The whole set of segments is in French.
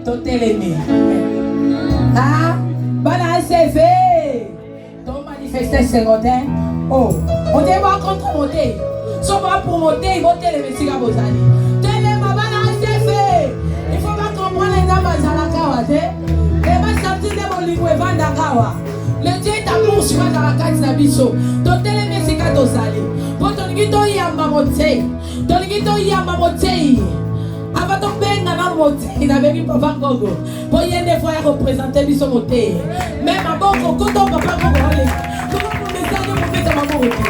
Totelemi. Ah, bana CV. Ton manifester secondaire. Oh, on te va contre monter. Sauf pour monter, ils vont télémétier à vos amis. Téléma bana CV. Il faut pas comprendre les dames à la kawate. Les bas sortis de mon livre et vendre à kawa. Le Dieu est amour sur la carte d'Abisso. Ton télémétier à dos ali. Pour ton guito yamba monter. Ton guito yamba monter. Avant ton père n'a pas monté, il avait mis papa Gogo. Pour y aller des fois représenter lui son monté. Même à bon quand ton papa Gogo allait. Comment vous mettez à nous mettre à maman monté.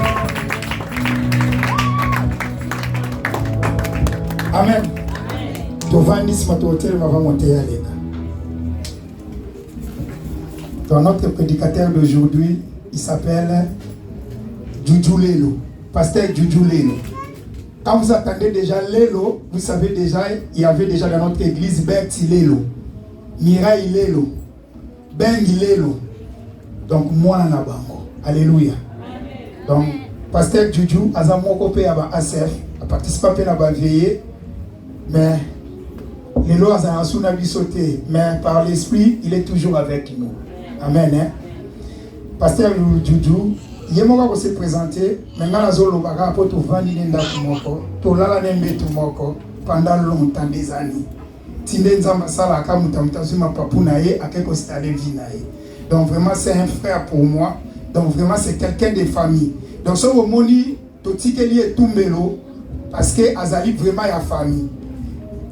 Amen. Tovanis Matotel va monter à l'état. Donc notre prédicateur d'aujourd'hui, il s'appelle Juju Lelo. Pasteur Juju Lelo. Quand vous attendez déjà Lelo, vous savez déjà, il y avait déjà dans notre église Berti Lelo, Mirai Lelo, Bengi Lelo. Donc moi en abango. Alléluia. Donc pasteur Juju azamoko pe aba ACF, a participé à la veillée, mais Lelo azana bisoté, mais par l'esprit, il est toujours avec nous. Amen. Hein? Pasteur Juju, il va se présenter, maintenant la zone lobaka pour tout vendre n'importe tout là n'importe pendant longtemps des années. Tinde nzamba sala kamuta zuma papunaye akeko stade vinaye. Donc vraiment c'est un frère pour moi. Donc vraiment c'est quelqu'un de famille. Donc ce moni to tikeli et tumbelo parce que azali vraiment ya famille.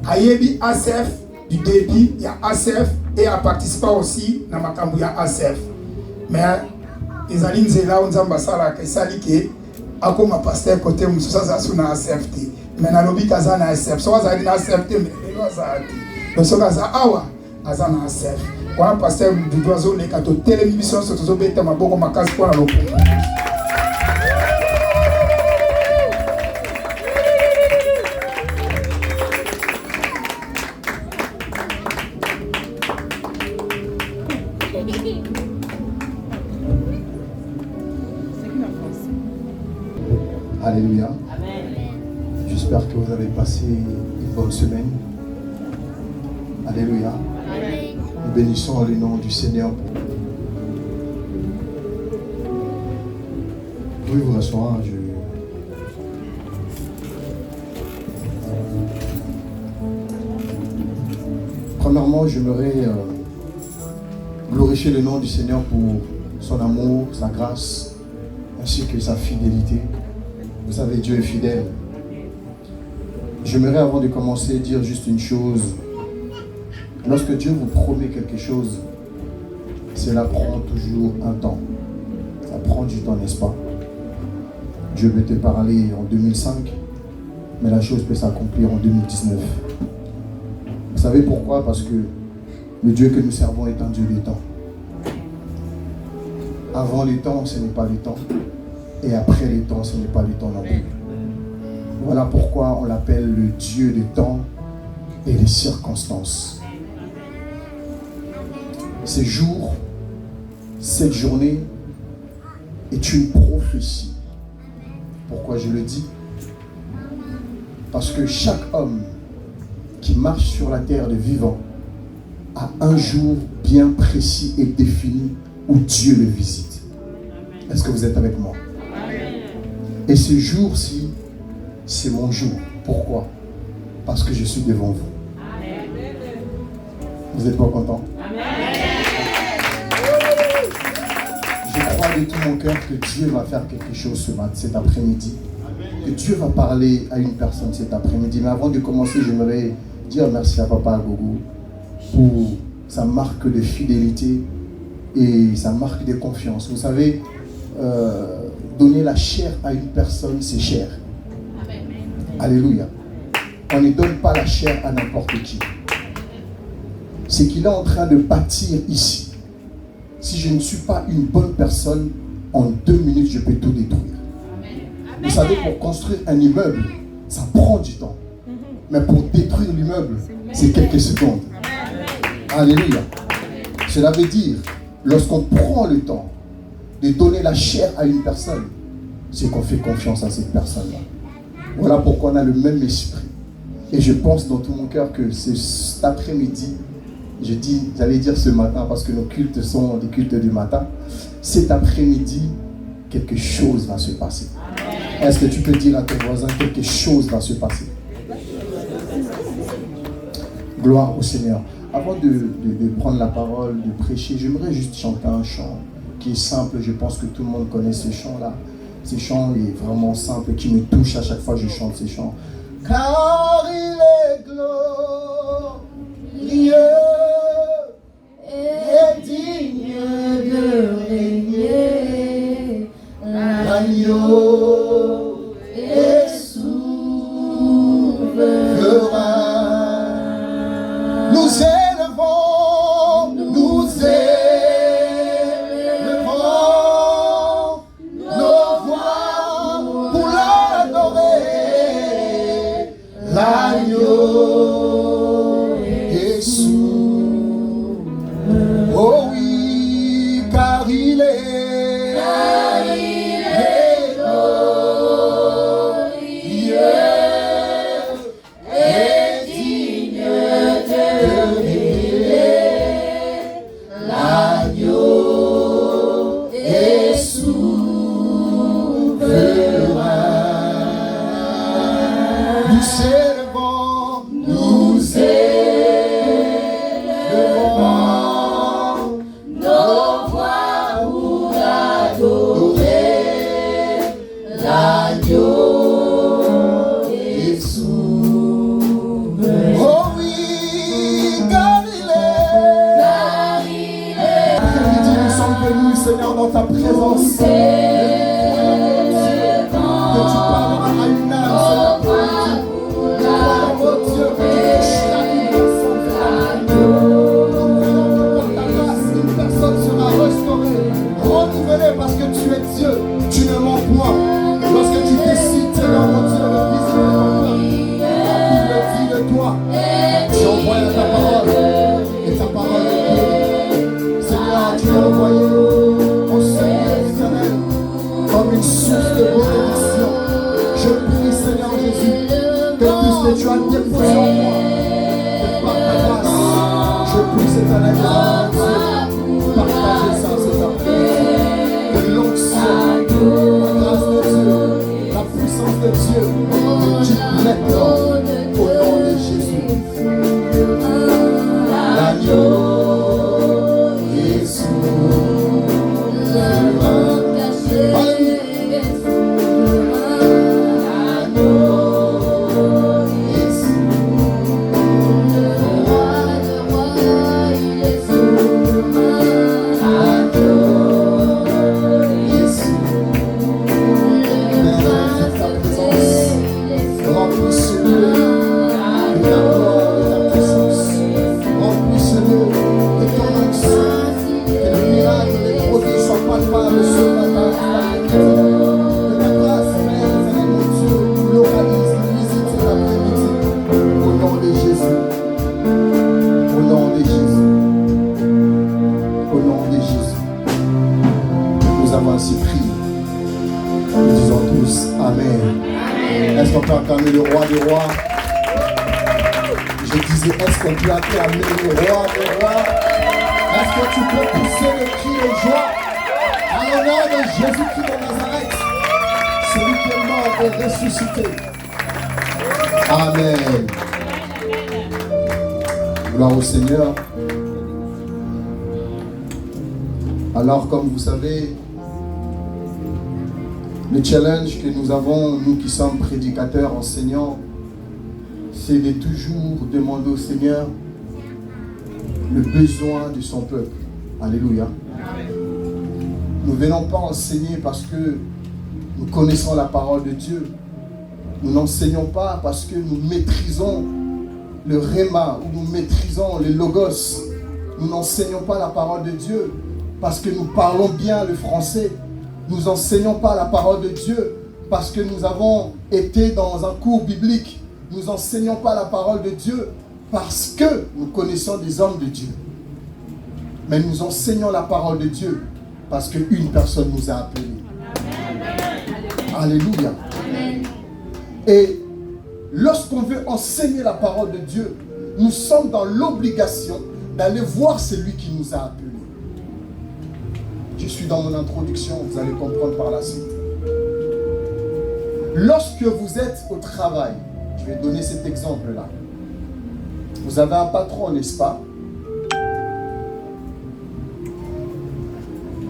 Ayebi ACF du début, il y a ACF et a participé aussi dans makambu ya ACF. Mais les alines là on zamba sala ke salike akoma pasteur côté mususa za suna ACFT mais na lobi kaza na ACF so za na ACFT mais lo za donc so kaza awa aza na ACF kwa pasteur du doiseau le kato télévision so to beta maboko makasi kwa na lopo. Alléluia. J'espère que vous avez passé une bonne semaine. Alléluia. Nous bénissons le nom du Seigneur. Vous pouvez vous rasseoir. Premièrement, j'aimerais glorifier le nom du Seigneur pour son amour, sa grâce, ainsi que sa fidélité. Vous savez, Dieu est fidèle. J'aimerais, avant de commencer, dire juste une chose. Lorsque Dieu vous promet quelque chose, cela prend toujours un temps. Ça prend du temps, n'est-ce pas? Dieu peut te parler en 2005, mais la chose peut s'accomplir en 2019. Vous savez pourquoi? Parce que le Dieu que nous servons est un Dieu des temps. Avant les temps, ce n'est pas les temps. Et après les temps, ce n'est pas les temps non plus. Voilà pourquoi on l'appelle le Dieu des temps et des circonstances. Ces jours, cette journée est une prophétie. Pourquoi je le dis? Parce que chaque homme qui marche sur la terre des vivants a un jour bien précis et défini où Dieu le visite. Est-ce que vous êtes avec moi? Et ce jour-ci, c'est mon jour. Pourquoi? Parce que je suis devant vous. Vous n'êtes pas content? Je crois de tout mon cœur que Dieu va faire quelque chose cet après-midi. Que Dieu va parler à une personne cet après-midi. Mais avant de commencer, j'aimerais dire merci à Papa Gogo pour sa marque de fidélité et sa marque de confiance. Vous savez, donner la chair à une personne, c'est cher. Alléluia. On ne donne pas la chair à n'importe qui. Ce qu'il est en train de bâtir ici, si je ne suis pas une bonne personne, en 2 minutes, je peux tout détruire. Vous savez, pour construire un immeuble, ça prend du temps. Mais pour détruire l'immeuble, c'est quelques secondes. Alléluia. Cela veut dire, lorsqu'on prend le temps de donner la chair à une personne, c'est qu'on fait confiance à cette personne-là. Voilà pourquoi on a le même esprit. Et je pense dans tout mon cœur que cet après-midi, j'allais dire ce matin, parce que nos cultes sont des cultes du matin. Cet après-midi, quelque chose va se passer. Est-ce que tu peux dire à ton voisin, quelque chose va se passer? Gloire au Seigneur. Avant de prendre la parole, de prêcher, j'aimerais juste chanter un chant qui est simple. Je pense que tout le monde connaît ce chant-là. Ce chant est vraiment simple, qui me touche à chaque fois que je chante ces chants. Car il est glorieux et digne de régner. L'agneau est souverain. Nous élevons nos voix pour l'adorer. L'agneau est souverain. Oh oui, car il est dans ta présence. Que tu parleras à une âme. Oh Dieu, que tu touches la vie de ta grâce, une personne sera restaurée, renouvelée parce que tu es Dieu. Tu ne mens point. Lorsque tu décides, Seigneur mon Dieu, de visiter ton peuple, il me dit de toi. Tu envoies ta parole et ta parole est pure. Seigneur, tu l'as envoyé. Comme une source de bénédiction. Je prie, Seigneur Jésus, que tout ce que tu as déposé en moi, que par ta grâce, je puisse éternellement partager ça cet après-midi. Que l'onction, la grâce de Dieu, la puissance de Dieu, me quitte maintenant au nom de Jésus. L'agneau est souverain. Est-ce qu'on peut acclamer le roi des rois? Je disais, est-ce qu'on peut acclamer le roi des rois? Est-ce que tu peux pousser le cri de joie à l'honneur de Jésus-Christ de Nazareth, celui qui est mort et ressuscité? Amen. Gloire au Seigneur. Alors, comme vous savez, le challenge que nous avons, nous qui sommes prédicateurs, enseignants, c'est de toujours demander au Seigneur le besoin de son peuple. Alléluia. Nous ne venons pas enseigner parce que nous connaissons la parole de Dieu. Nous n'enseignons pas parce que nous maîtrisons le Réma ou nous maîtrisons les Logos. Nous n'enseignons pas la parole de Dieu parce que nous parlons bien le français. Nous n'enseignons pas la parole de Dieu parce que nous avons été dans un cours biblique. Nous n'enseignons pas la parole de Dieu parce que nous connaissons des hommes de Dieu. Mais nous enseignons la parole de Dieu parce qu'une personne nous a appelés. Alléluia. Et lorsqu'on veut enseigner la parole de Dieu, nous sommes dans l'obligation d'aller voir celui qui nous a appelés. Je suis dans mon introduction, vous allez comprendre par la suite. Lorsque vous êtes au travail, je vais donner cet exemple-là. Vous avez un patron, n'est-ce pas?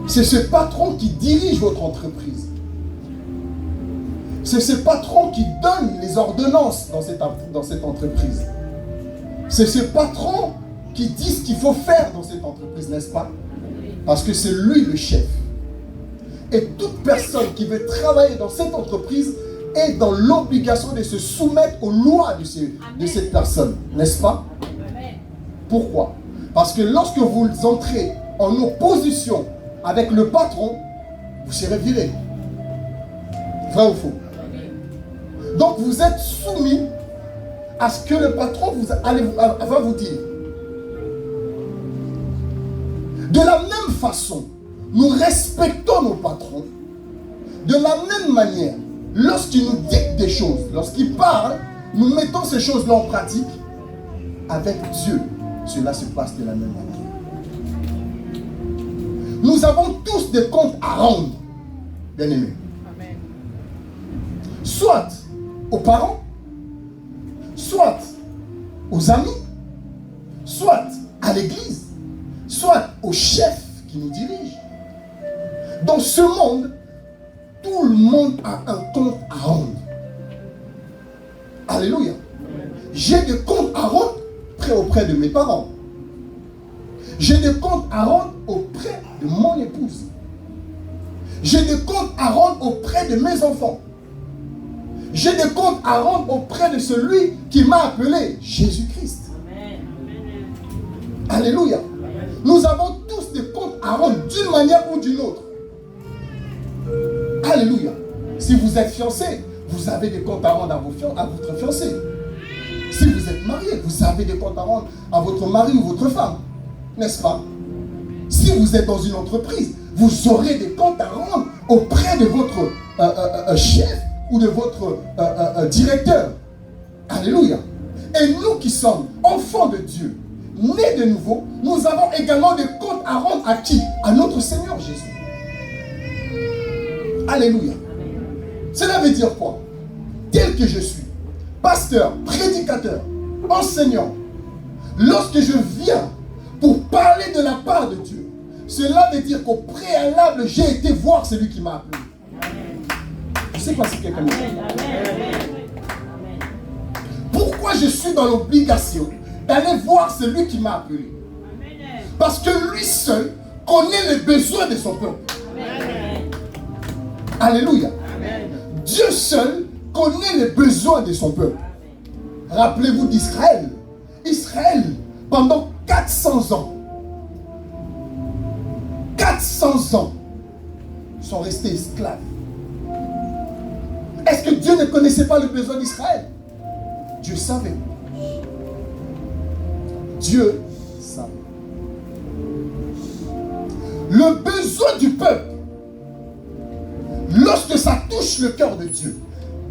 C'est ce patron qui dirige votre entreprise. C'est ce patron qui donne les ordonnances dans cette entreprise. C'est ce patron qui dit ce qu'il faut faire dans cette entreprise, n'est-ce pas? Parce que c'est lui le chef. Et toute personne qui veut travailler dans cette entreprise est dans l'obligation de se soumettre aux lois de cette personne, n'est-ce pas? Pourquoi? Parce que lorsque vous entrez en opposition avec le patron, vous serez viré. Vrai ou faux? Donc vous êtes soumis à ce que le patron va vous dire. De la même façon, nous respectons nos patrons. De la même manière, lorsqu'ils nous dictent des choses, lorsqu'ils parlent, nous mettons ces choses-là en pratique. Avec Dieu, cela se passe de la même manière. Nous avons tous des comptes à rendre, bien aimés. Soit aux parents, soit aux amis, soit à l'église, soit au chef qui nous dirige. Dans ce monde, tout le monde a un compte à rendre. Alléluia. J'ai des comptes à rendre auprès de mes parents. J'ai des comptes à rendre auprès de mon épouse. J'ai des comptes à rendre auprès de mes enfants. J'ai des comptes à rendre auprès de celui qui m'a appelé, Jésus-Christ. Alléluia. Nous avons tous des comptes à rendre d'une manière ou d'une autre. Alléluia. Si vous êtes fiancé, vous avez des comptes à rendre à votre fiancé. Si vous êtes marié, vous avez des comptes à rendre à votre mari ou votre femme. N'est-ce pas? Si vous êtes dans une entreprise, vous aurez des comptes à rendre auprès de votre chef ou de votre directeur. Alléluia. Et nous qui sommes enfants de Dieu, nés de nouveau, nous avons également des comptes à rendre à qui? À notre Seigneur Jésus. Alléluia. Cela veut dire quoi? Tel que je suis, pasteur, prédicateur, enseignant, lorsque je viens pour parler de la part de Dieu, cela veut dire qu'au préalable, j'ai été voir celui qui m'a appelé. Je ne sais pas si quelqu'un me dit. Pourquoi je suis dans l'obligation d'aller voir celui qui m'a appelé? Parce que lui seul connaît les besoins de son peuple. Alléluia. Dieu seul connaît les besoins de son peuple. Rappelez-vous d'Israël. Israël, pendant 400 ans, 400 ans, sont restés esclaves. Est-ce que Dieu ne connaissait pas le besoin d'Israël? Dieu savait. Dieu savait. Le besoin du peuple, lorsque ça touche le cœur de Dieu,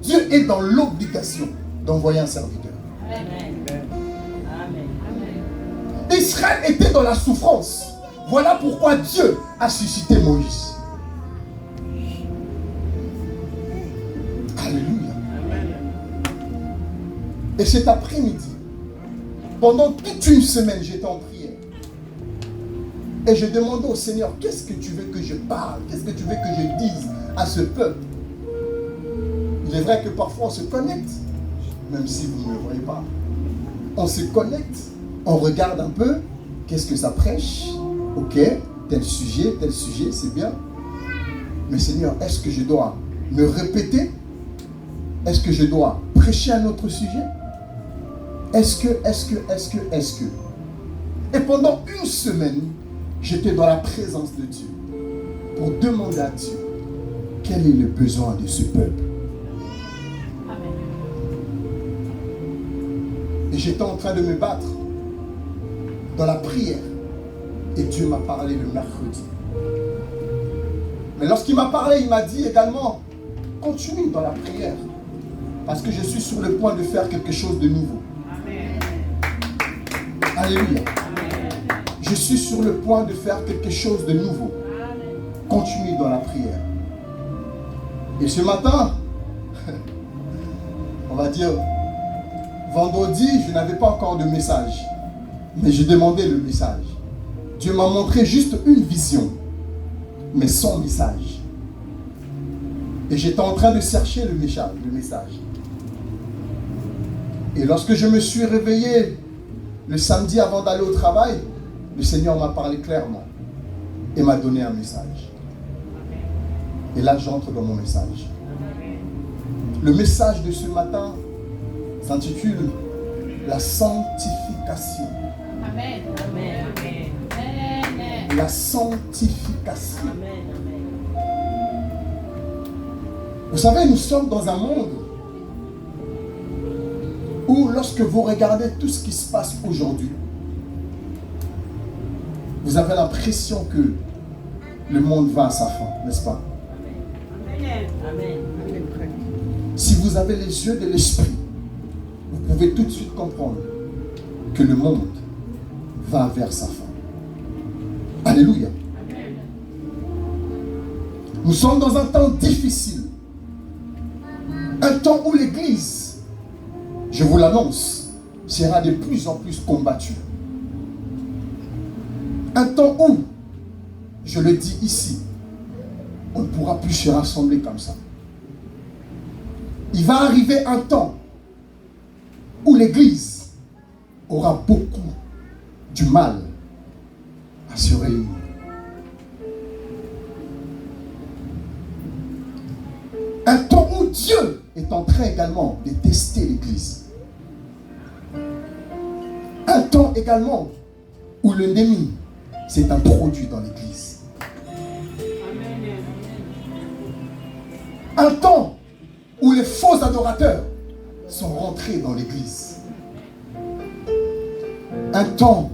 Dieu est dans l'obligation d'envoyer un serviteur. Amen. Israël était dans la souffrance. Voilà pourquoi Dieu a suscité Moïse. Alléluia. Et cet après-midi, pendant toute une semaine, j'étais en prière. Et je demandais au Seigneur, qu'est-ce que tu veux que je parle? Qu'est-ce que tu veux que je dise à ce peuple? Il est vrai que parfois on se connecte, même si vous ne le voyez pas. On se connecte, on regarde un peu, qu'est-ce que ça prêche? Ok, tel sujet, c'est bien. Mais Seigneur, est-ce que je dois me répéter? Est-ce que je dois prêcher un autre sujet? Est-ce que? Et pendant une semaine, j'étais dans la présence de Dieu pour demander à Dieu quel est le besoin de ce peuple. Et j'étais en train de me battre dans la prière. Et Dieu m'a parlé le mercredi. Mais lorsqu'il m'a parlé, il m'a dit également, continue dans la prière. Parce que je suis sur le point de faire quelque chose de nouveau. Amen. Alléluia. Amen. Je suis sur le point de faire quelque chose de nouveau. Continue dans la prière. Et ce matin, on va dire, vendredi, je n'avais pas encore de message. Mais j'ai demandé le message. Dieu m'a montré juste une vision, mais sans message. Et j'étais en train de chercher le message. Et lorsque je me suis réveillé le samedi avant d'aller au travail, le Seigneur m'a parlé clairement et m'a donné un message. Et là, j'entre dans mon message. Le message de ce matin s'intitule « La sanctification ». Amen. Amen. La sanctification. Vous savez, nous sommes dans un monde où lorsque vous regardez tout ce qui se passe aujourd'hui, vous avez l'impression que le monde va à sa fin, n'est-ce pas? Amen. Si vous avez les yeux de l'esprit, vous pouvez tout de suite comprendre que le monde va vers sa fin. Alléluia. Nous sommes dans un temps difficile. Un temps où l'Église, je vous l'annonce, sera de plus en plus combattue. Un temps où, je le dis ici, on ne pourra plus se rassembler comme ça. Il va arriver un temps où l'Église aura beaucoup du mal à se réunir. Un temps où Dieu est en train également de tester l'Église. Un temps également où l'ennemi s'est introduit dans l'Église. Un temps où les faux adorateurs sont rentrés dans l'Église. Un temps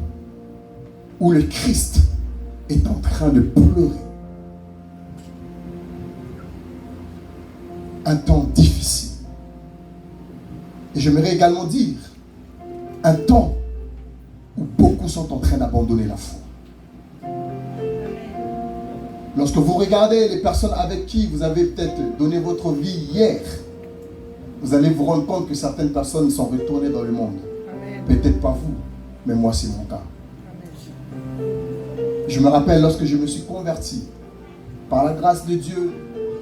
où le Christ est en train de pleurer. Un temps difficile. Et j'aimerais également dire, un temps où beaucoup sont en train d'abandonner la foi. Lorsque vous regardez les personnes avec qui vous avez peut-être donné votre vie hier, vous allez vous rendre compte que certaines personnes sont retournées dans le monde. Peut-être pas vous, mais moi c'est mon cas. Je me rappelle lorsque je me suis converti, par la grâce de Dieu,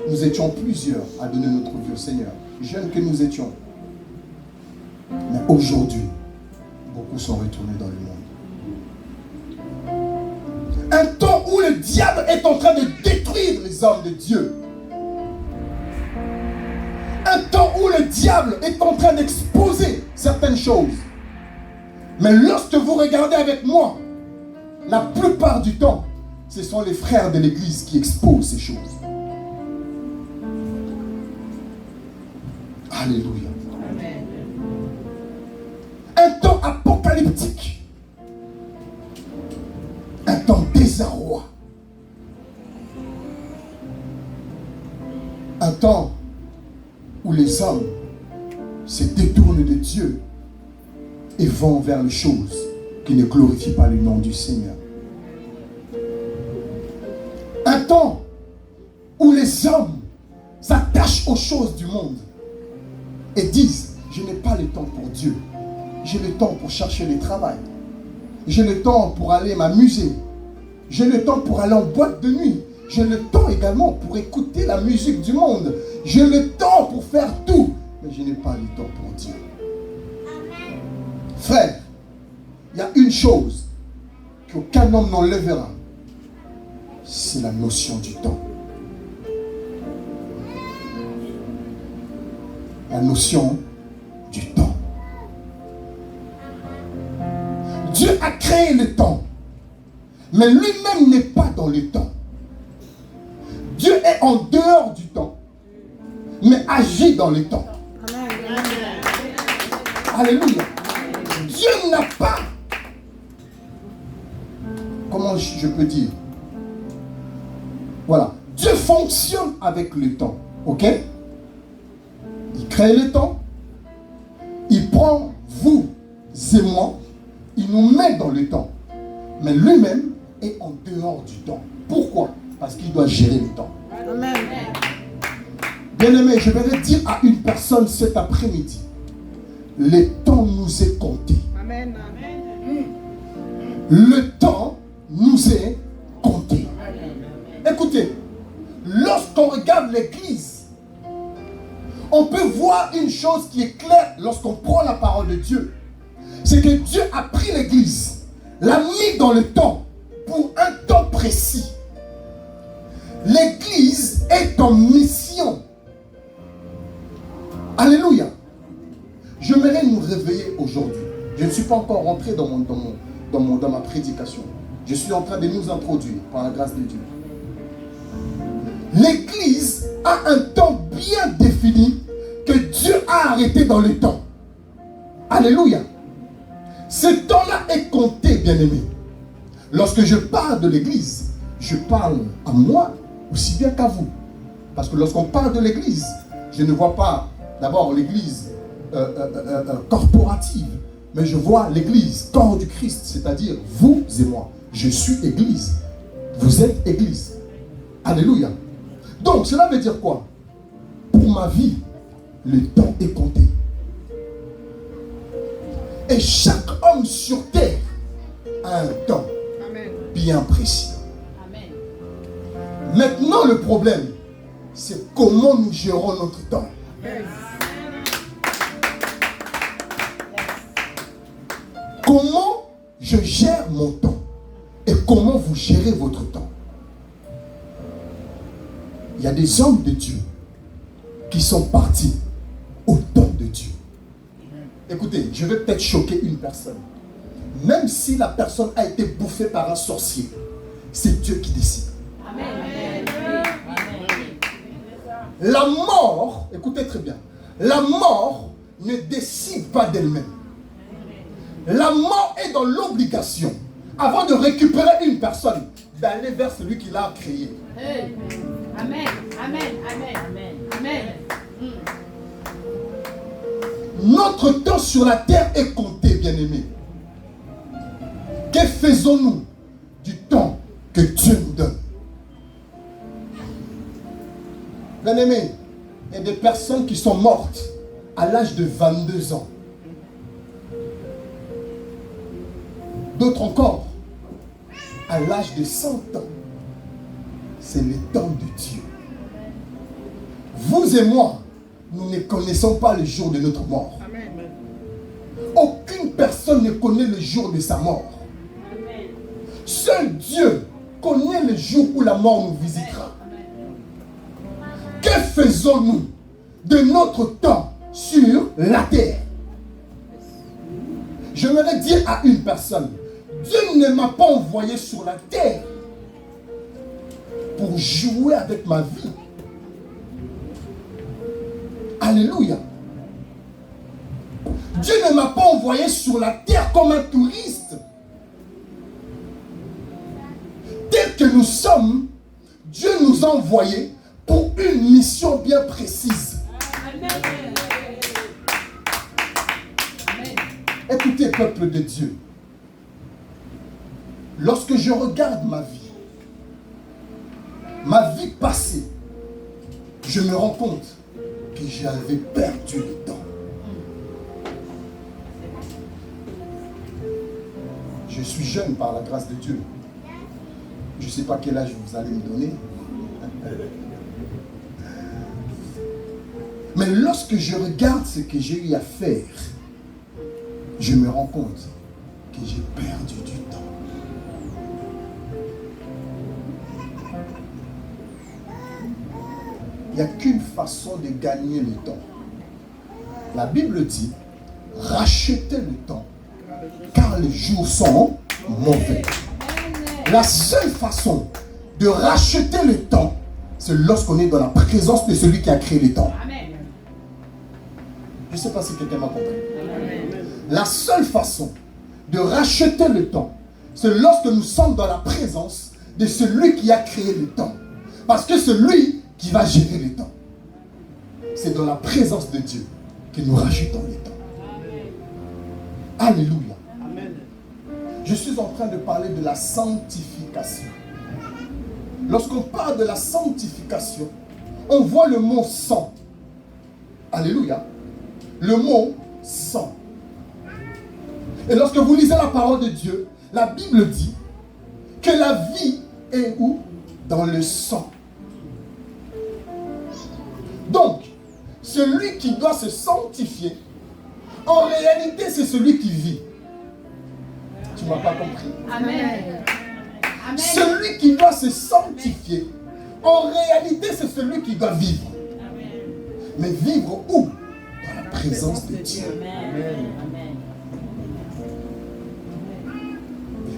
nous étions plusieurs à donner notre vie au Seigneur, jeunes que nous étions. Mais aujourd'hui, beaucoup sont retournés dans le monde. Un temps où le diable est en train de détruire les hommes de Dieu. Un temps où le diable est en train d'exposer certaines choses. Mais lorsque vous regardez avec moi, la plupart du temps, ce sont les frères de l'Église qui exposent ces choses. Alléluia. Amen. Un temps apocalyptique. Un temps désarroi. Un temps où les hommes se détournent de Dieu et vont vers les choses qui ne glorifient pas le nom du Seigneur. Un temps où les hommes s'attachent aux choses du monde et disent, je n'ai pas le temps pour Dieu. J'ai le temps pour chercher le travail. J'ai le temps pour aller m'amuser. J'ai le temps pour aller en boîte de nuit. J'ai le temps également pour écouter la musique du monde. J'ai le temps pour faire tout. Mais je n'ai pas le temps pour Dieu. Frère, il y a une chose qu'aucun homme n'enlèvera. C'est la notion du temps. La notion du temps. Dieu a créé le temps, mais lui-même n'est pas dans le temps. Dieu est en dehors du temps, mais agit dans le temps. Alléluia. Dieu n'a pas, comment je peux dire? Voilà. Dieu fonctionne avec le temps. Ok? Il crée le temps. Il prend vous et moi. Il nous met dans le temps. Mais lui-même est en dehors du temps. Pourquoi? Parce qu'il doit gérer le temps. Amen. Bien-aimé, je vais dire à une personne cet après-midi, le temps nous est compté. Amen. Le temps nous est compté. Écoutez, lorsqu'on regarde l'église, on peut voir une chose qui est claire lorsqu'on prend la parole de Dieu. C'est que Dieu a pris l'église, l'a mis dans le temps, pour un temps précis. L'église est en mission. Alléluia. J'aimerais nous réveiller aujourd'hui. Je ne suis pas encore rentré dans ma prédication. Je suis en train de nous introduire par la grâce de Dieu. L'église a un temps bien défini que Dieu a arrêté dans le temps. Alléluia. Ce temps-là est compté, bien-aimé. Lorsque je parle de l'église, je parle à moi aussi bien qu'à vous. Parce que lorsqu'on parle de l'église, je ne vois pas d'abord l'église corporative, mais je vois l'église, corps du Christ, c'est-à-dire vous et moi. Je suis église. Vous êtes église. Alléluia. Donc, cela veut dire quoi? Pour ma vie, le temps est compté. Et chaque homme sur terre a un temps bien précis. Amen. Maintenant, le problème, c'est comment nous gérons notre temps. Comment je gère mon temps et comment vous gérez votre temps. Il y a des hommes de Dieu qui sont partis au temps de Dieu. Écoutez, je vais peut-être choquer une personne. Même si la personne a été bouffée par un sorcier, c'est Dieu qui décide. Amen. La mort, écoutez très bien, la mort ne décide pas d'elle-même. La mort est dans l'obligation, avant de récupérer une personne, d'aller vers celui qui l'a créé. Amen. Amen. Amen. Amen. Notre temps sur la terre est compté, bien-aimés. Que faisons-nous du temps que Dieu nous donne? Bien-aimés, il y a des personnes qui sont mortes à l'âge de 22 ans. D'autres encore à l'âge de 100 ans. C'est le temps de Dieu. Vous et moi, nous ne connaissons pas le jour de notre mort. Amen. Aucune personne ne connaît le jour de sa mort. Amen. Seul Dieu connaît le jour où la mort nous visitera. Que faisons-nous de notre temps sur la terre? J'aimerais dire à une personne, Dieu ne m'a pas envoyé sur la terre pour jouer avec ma vie. Alléluia. Dieu ne m'a pas envoyé sur la terre comme un touriste. Tel que nous sommes, Dieu nous a envoyés pour une mission bien précise. Amen. Écoutez, peuple de Dieu, lorsque je regarde ma vie passée, je me rends compte que j'avais perdu le temps. Je suis jeune par la grâce de Dieu. Je ne sais pas quel âge vous allez me donner. Mais lorsque je regarde ce que j'ai eu à faire, je me rends compte que j'ai perdu du temps. Il n'y a qu'une façon de gagner le temps. La Bible dit, rachetez le temps, car les jours sont mauvais. La seule façon de racheter le temps, c'est lorsqu'on est dans la présence de celui qui a créé le temps. Amen. Je ne sais pas si quelqu'un m'a compris. La seule façon de racheter le temps, c'est lorsque nous sommes dans la présence de celui qui a créé le temps. Parce que c'est lui qui va gérer le temps. C'est dans la présence de Dieu que nous rachetons le temps. Alléluia. Je suis en train de parler de la sanctification. Lorsqu'on parle de la sanctification, on voit le mot sang. Alléluia. Le mot sang. Et lorsque vous lisez la parole de Dieu, la Bible dit que la vie est où? Dans le sang. Donc, celui qui doit se sanctifier, en réalité, c'est celui qui vit. Tu ne m'as pas compris. Amen. Amen. Celui qui doit se sanctifier, en réalité, c'est celui qui doit vivre. Mais vivre où? Dans la présence de Dieu. Amen.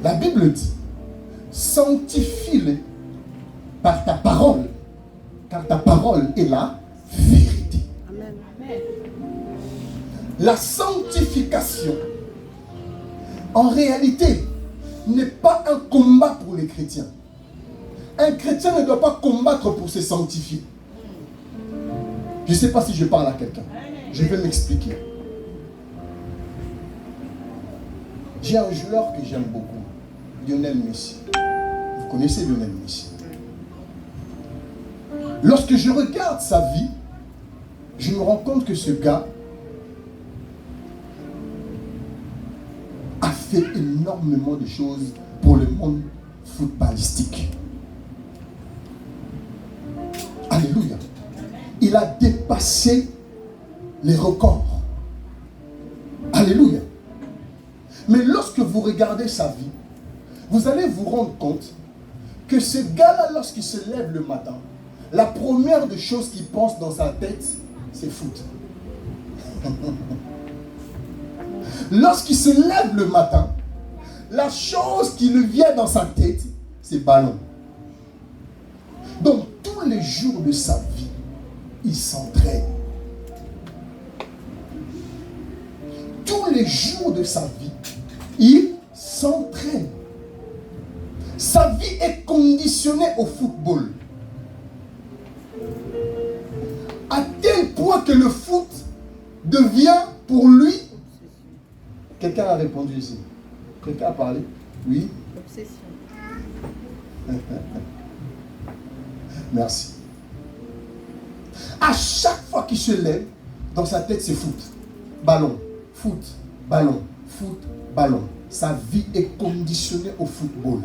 La Bible dit, sanctifie-les par ta parole, car ta parole est la vérité. Amen. La sanctification, en réalité, n'est pas un combat pour les chrétiens. Un chrétien ne doit pas combattre pour se sanctifier. Je ne sais pas si je parle à quelqu'un. Je vais m'expliquer. J'ai un joueur que j'aime beaucoup, Lionel Messi. Vous connaissez Lionel Messi. Lorsque je regarde sa vie, je me rends compte que ce gars a fait énormément de choses pour le monde footballistique. Alléluia. Il a dépassé les records. Alléluia. Mais lorsque vous regardez sa vie, vous allez vous rendre compte que ce gars-là, lorsqu'il se lève le matin, la première des choses qu'il pense dans sa tête, c'est foot. Lorsqu'il se lève le matin, la chose qui lui vient dans sa tête, c'est ballon. Donc, tous les jours de sa vie, il s'entraîne. Tous les jours de sa vie, il s'entraîne. Sa vie est conditionnée au football. À tel point que le foot devient pour lui... Quelqu'un a répondu ici. Quelqu'un a parlé? Oui. Obsession. Merci. À chaque fois qu'il se lève, dans sa tête c'est foot. Ballon, foot, ballon, foot, ballon. Sa vie est conditionnée au football.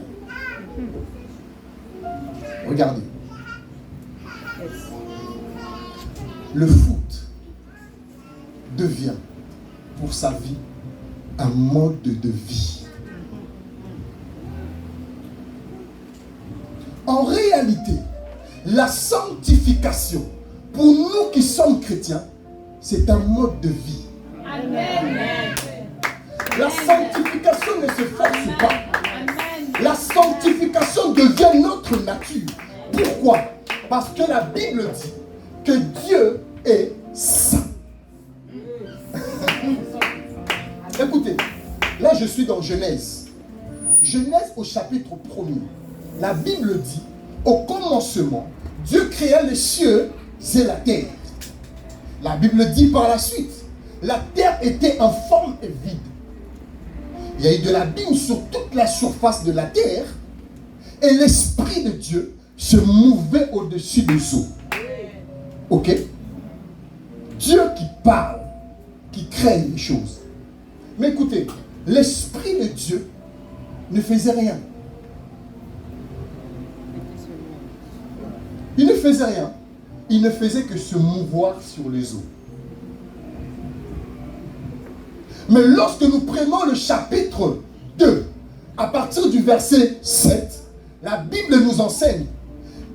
Regardez. Le foot devient pour sa vie un mode de vie. En réalité, la sanctification, pour nous qui sommes chrétiens, c'est un mode de vie. Amen. La sanctification ne se force pas. Amen. La sanctification devient notre nature. Pourquoi? Parce que la Bible dit que Dieu est saint. Écoutez, là je suis dans Genèse. Genèse au chapitre 1er. La Bible dit, au commencement, Dieu créa les cieux et la terre. La Bible dit par la suite, la terre était informe et vide. Il y a eu de l'abîme sur toute la surface de la terre et l'Esprit de Dieu se mouvait au-dessus des eaux. Ok? Dieu qui parle, qui crée les choses. Mais écoutez, l'Esprit de Dieu ne faisait rien. Il ne faisait rien. Il ne faisait que se mouvoir sur les eaux. Mais lorsque nous prenons le chapitre 2, à partir du verset 7, la Bible nous enseigne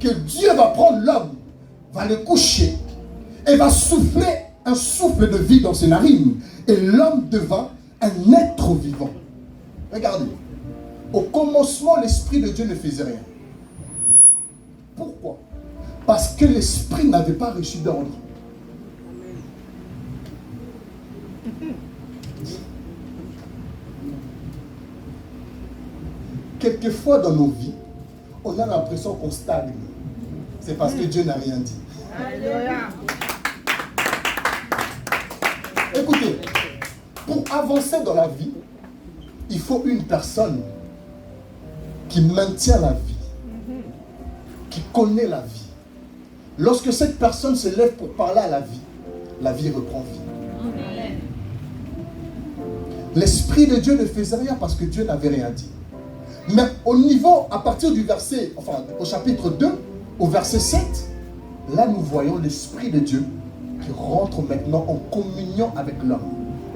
que Dieu va prendre l'homme, va le coucher et va souffler un souffle de vie dans ses narines. Et l'homme devint un être vivant. Regardez. Au commencement, l'Esprit de Dieu ne faisait rien. Pourquoi? Parce que l'Esprit n'avait pas reçu d'ordre. Quelquefois dans nos vies, on a l'impression qu'on stagne. C'est parce que Dieu n'a rien dit. Alléluia. Écoutez, pour avancer dans la vie, il faut une personne qui maintient la vie, qui connaît la vie. Lorsque cette personne se lève pour parler à la vie reprend vie. L'Esprit de Dieu ne faisait rien parce que Dieu n'avait rien dit. Mais au niveau, à partir du verset, au chapitre 2, au verset 7, là nous voyons l'Esprit de Dieu qui rentre maintenant en communion avec l'homme.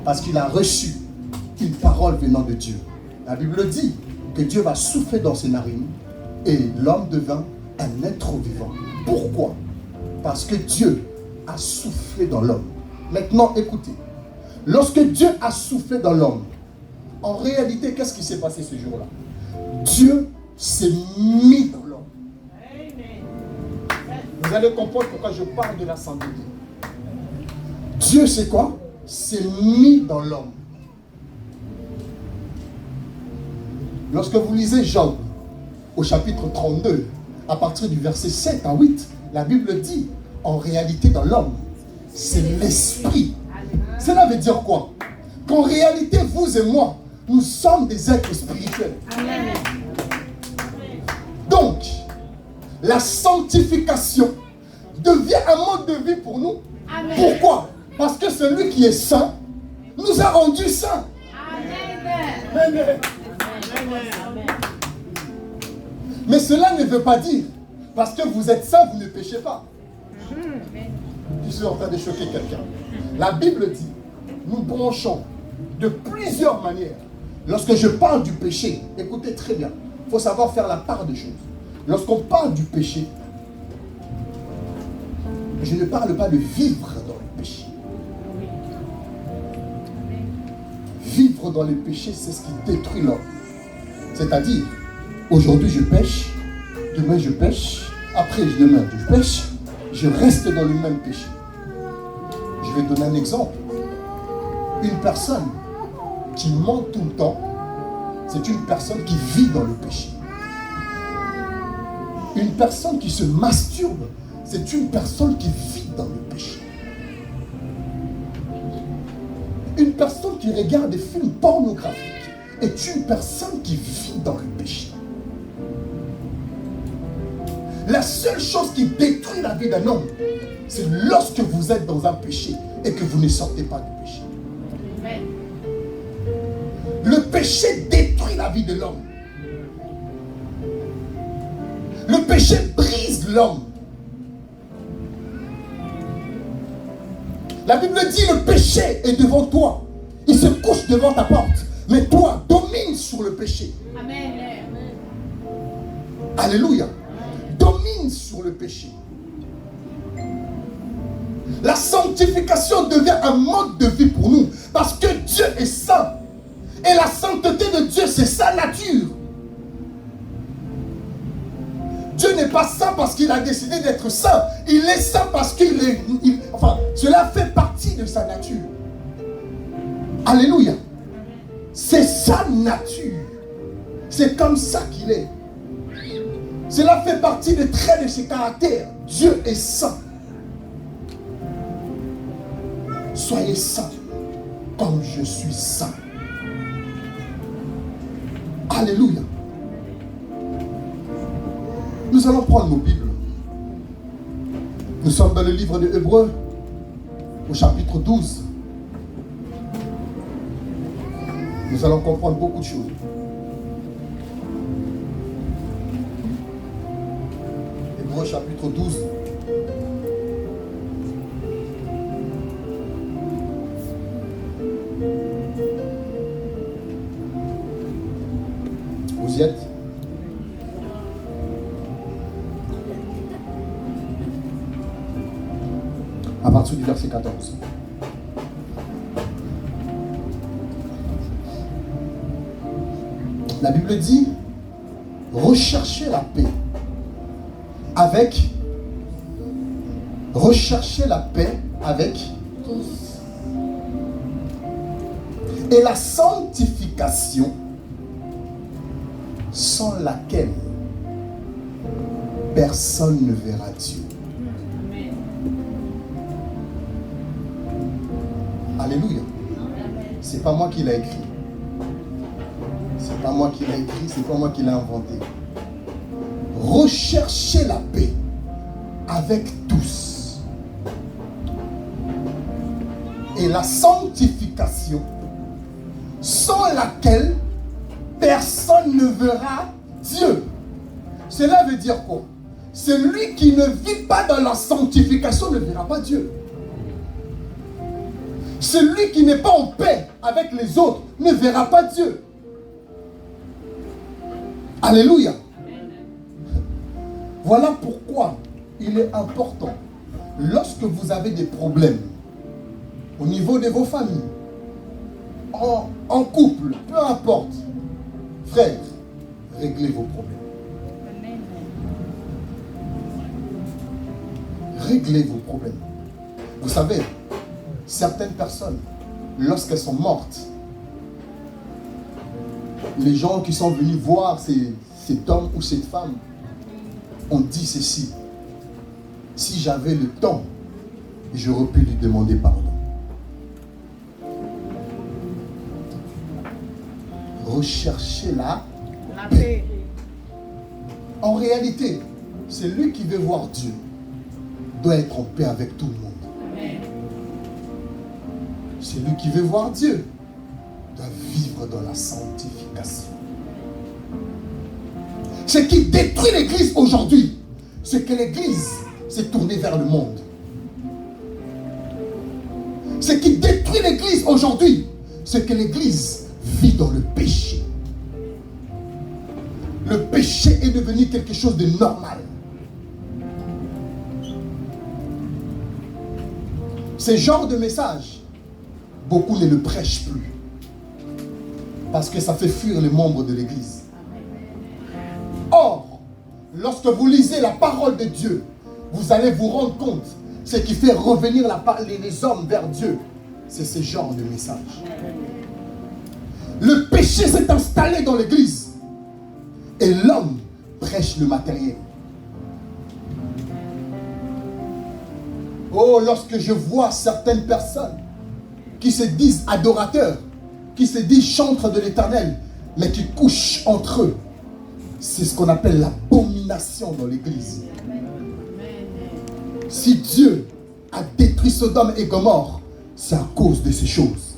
Parce qu'il a reçu une parole venant de Dieu. La Bible dit que Dieu va souffler dans ses narines et l'homme devint un être vivant. Pourquoi? Parce que Dieu a soufflé dans l'homme. Maintenant, écoutez. Lorsque Dieu a soufflé dans l'homme, en réalité, qu'est-ce qui s'est passé ce jour-là? Dieu s'est mis dans l'homme. Vous allez comprendre pourquoi je parle de la sainteté. Dieu, c'est quoi? S'est mis dans l'homme. Lorsque vous lisez Job, au chapitre 32, à partir du verset 7 à 8, la Bible dit, en réalité dans l'homme, c'est l'esprit. Cela veut dire quoi? Qu'en réalité, vous et moi, nous sommes des êtres spirituels. Amen. Donc, la sanctification devient un mode de vie pour nous. Amen. Pourquoi? Parce que celui qui est saint nous a rendus saints. Amen. Mais cela ne veut pas dire, parce que vous êtes saint, vous ne péchez pas. Je suis en train de choquer quelqu'un. La Bible dit, nous branchons de plusieurs manières. Lorsque je parle du péché, écoutez très bien, il faut savoir faire la part des choses. Lorsqu'on parle du péché, je ne parle pas de vivre dans le péché. Vivre dans le péché, c'est ce qui détruit l'homme. C'est-à-dire, aujourd'hui je pêche, demain je pêche, après demain je pêche, je reste dans le même péché. Je vais donner un exemple. Une personne qui ment tout le temps, c'est une personne qui vit dans le péché. Une personne qui se masturbe, c'est une personne qui vit dans le péché. Une personne qui regarde des films pornographiques est une personne qui vit dans le péché. La seule chose qui détruit la vie d'un homme, c'est lorsque vous êtes dans un péché et que vous ne sortez pas du péché. Amen. Le péché détruit la vie de l'homme. Le péché brise l'homme. La Bible dit le péché est devant toi. Il se couche devant ta porte. Mais toi, domine sur le péché. Amen. Alléluia. Domine sur le péché. La sanctification devient un mode de vie pour nous. Parce que Dieu est saint. Et la sainteté de Dieu, c'est sa nature. Dieu n'est pas saint parce qu'il a décidé d'être saint. Il est saint parce qu'il est... cela fait partie de sa nature. Alléluia. C'est sa nature. C'est comme ça qu'il est. Cela fait partie des traits de ses caractères. Dieu est saint. Soyez saints comme je suis saint. Alléluia. Nous allons prendre nos Bibles. Nous sommes dans le livre de Hébreux, au chapitre 12. Nous allons comprendre beaucoup de choses. Hébreux, chapitre 12. Vous y êtes? À partir du verset 14. La Bible dit, recherchez la paix avec tous et la sanctification sans laquelle personne ne verra Dieu. Alléluia. C'est pas moi qui l'ai écrit. pas moi qui l'ai écrit, c'est pas moi qui l'ai inventé. Recherchez la paix avec tous et la sanctification, sans laquelle personne ne verra Dieu. Cela veut dire quoi? Celui qui ne vit pas dans la sanctification ne verra pas Dieu. Celui qui n'est pas en paix avec les autres ne verra pas Dieu. Alléluia. Voilà pourquoi il est important, lorsque vous avez des problèmes au niveau de vos familles, en couple, peu importe, frères, réglez vos problèmes. Réglez vos problèmes. Vous savez, certaines personnes, lorsqu'elles sont mortes, les gens qui sont venus voir cet homme ou cette femme ont dit ceci: si j'avais le temps, j'aurais pu lui demander pardon. Recherchez la paix. En réalité, celui qui veut voir Dieu doit être en paix avec tout le monde. Celui qui veut voir Dieu doit vivre dans la sanctification. Ce qui détruit l'Église aujourd'hui, c'est que l'Église s'est tournée vers le monde. Ce qui détruit l'Église aujourd'hui, c'est que l'Église vit dans le péché. Le péché est devenu quelque chose de normal. Ce genre de message, beaucoup ne le prêchent plus. Parce que ça fait fuir les membres de l'Église. Or, lorsque vous lisez la parole de Dieu, vous allez vous rendre compte, ce qui fait revenir les hommes vers Dieu, c'est ce genre de message. Le péché s'est installé dans l'Église et l'homme prêche le matériel. Oh, lorsque je vois certaines personnes qui se disent adorateurs, qui se disent chantres de l'Éternel, mais qui couchent entre eux, c'est ce qu'on appelle l'abomination dans l'Église. Si Dieu a détruit Sodome et Gomorrhe, c'est à cause de ces choses.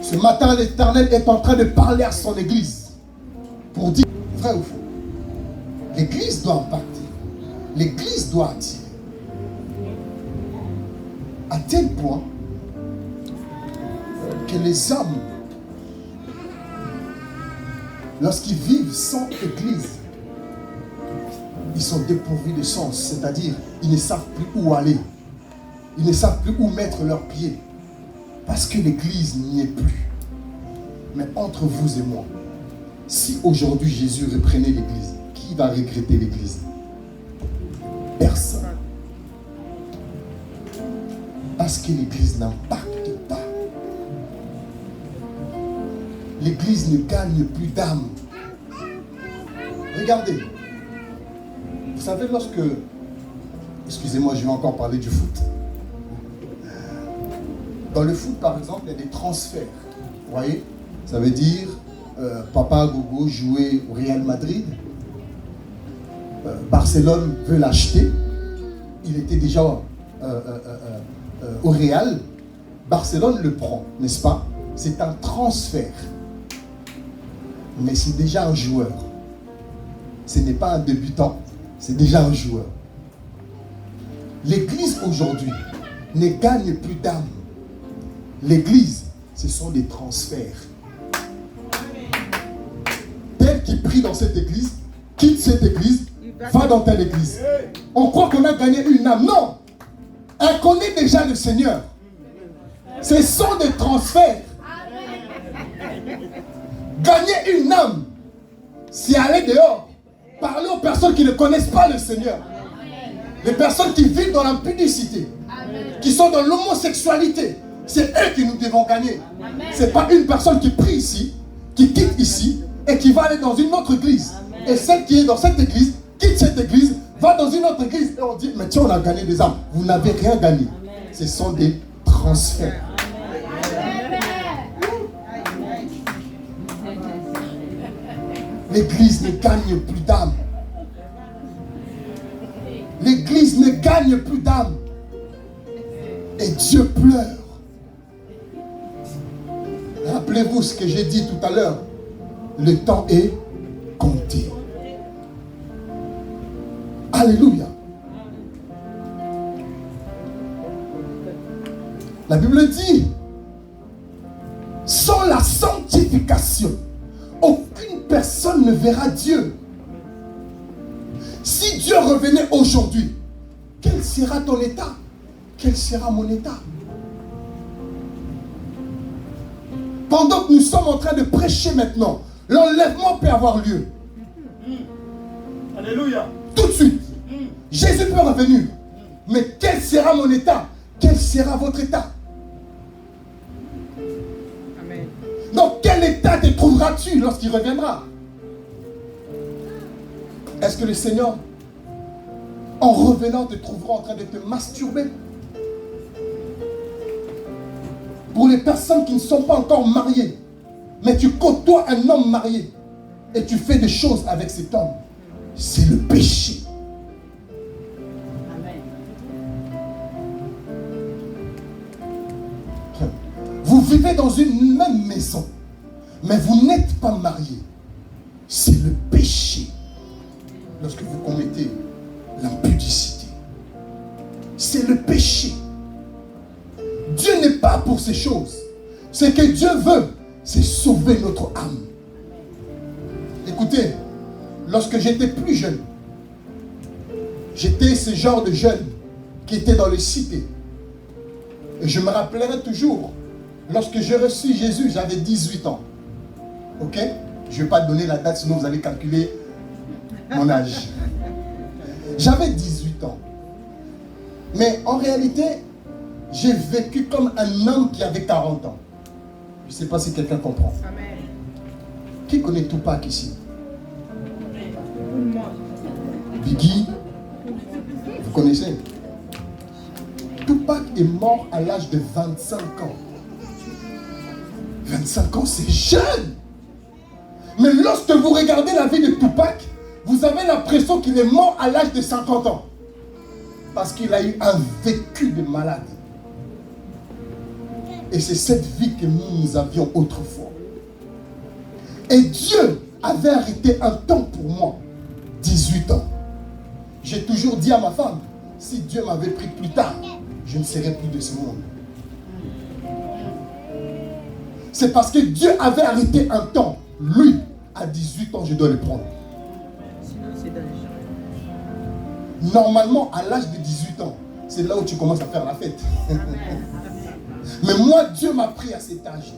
Ce matin, l'Éternel est en train de parler à son Église pour dire, vrai ou faux, l'Église doit impacter, l'Église doit attirer. À tel point que les hommes, lorsqu'ils vivent sans Église, ils sont dépourvus de sens, c'est-à-dire ils ne savent plus où aller, ils ne savent plus où mettre leurs pieds, parce que l'Église n'y est plus. Mais entre vous et moi, si aujourd'hui Jésus reprenait l'Église, qui va regretter l'Église? Personne. Parce que l'Église n'impacte pas. L'Église ne gagne plus d'âme. Regardez. Vous savez, lorsque... Excusez-moi, je vais encore parler du foot. Dans le foot, par exemple, il y a des transferts. Vous voyez? Ça veut dire, Papa Gogo jouait au Real Madrid. Barcelone veut l'acheter. Il était déjà au Real. Barcelone le prend, n'est-ce pas? C'est un transfert. Mais c'est déjà un joueur. Ce n'est pas un débutant, c'est déjà un joueur. L'Église aujourd'hui ne gagne plus d'âme. L'Église, ce sont des transferts. Tel qui prie dans cette Église, quitte cette Église, va dans telle Église. On croit qu'on a gagné une âme. Non! Elle connaît déjà le Seigneur. Ce sont des transferts. Gagner une âme, c'est aller dehors, parler aux personnes qui ne connaissent pas le Seigneur. Les personnes qui vivent dans l'impudicité, qui sont dans l'homosexualité, c'est eux que nous devons gagner. Ce n'est pas une personne qui prie ici, qui quitte ici et qui va aller dans une autre église. Et celle qui est dans cette église, quitte cette église, va dans une autre église et on dit, mais tiens, on a gagné des âmes. Vous n'avez rien gagné. Ce sont des transferts. L'église ne gagne plus d'âme. L'église ne gagne plus d'âme. Et Dieu pleure. Rappelez-vous ce que j'ai dit tout à l'heure. Le temps est compté. Alléluia. La Bible dit, sans la sanctification, aucune personne ne verra Dieu. Si Dieu revenait aujourd'hui, quel sera ton état? Quel sera mon état? Pendant que nous sommes en train de prêcher maintenant, l'enlèvement peut avoir lieu. Alléluia. Tout de suite. Jésus peut revenir. Mais quel sera mon état? Quel sera votre état? Amen. Dans quel état te trouveras-tu lorsqu'il reviendra? Est-ce que le Seigneur, en revenant, te trouvera en train de te masturber? Pour les personnes qui ne sont pas encore mariées, mais tu côtoies un homme marié et tu fais des choses avec cet homme, c'est le péché. Amen. Vous vivez dans une même maison, mais vous n'êtes pas mariés. C'est le péché lorsque vous commettez l'impudicité. C'est le péché. Dieu n'est pas pour ces choses. Ce que Dieu veut, c'est sauver notre âme. Écoutez, lorsque j'étais plus jeune, j'étais ce genre de jeune qui était dans les cités. Et je me rappellerai toujours, lorsque j'ai reçu Jésus, j'avais 18 ans. Ok? Je ne vais pas donner la date, sinon vous allez calculer mon âge. J'avais 18 ans. Mais en réalité, j'ai vécu comme un homme qui avait 40 ans. Je ne sais pas si quelqu'un comprend. Amen. Qui connaît Tupac ici? Biggie? Vous connaissez? Tupac est mort à l'âge de 25 ans. 25 ans, c'est jeune. Mais lorsque vous regardez la vie de Tupac, vous avez l'impression qu'il est mort à l'âge de 50 ans. Parce qu'il a eu un vécu de malade. Et c'est cette vie que nous avions autrefois. Et Dieu avait arrêté un temps pour moi, 18 ans. J'ai toujours dit à ma femme, si Dieu m'avait pris plus tard, je ne serais plus de ce monde. C'est parce que Dieu avait arrêté un temps. Lui, à 18 ans, je dois le prendre. Normalement, à l'âge de 18 ans, c'est là où tu commences à faire la fête. Mais moi, Dieu m'a pris à cet âge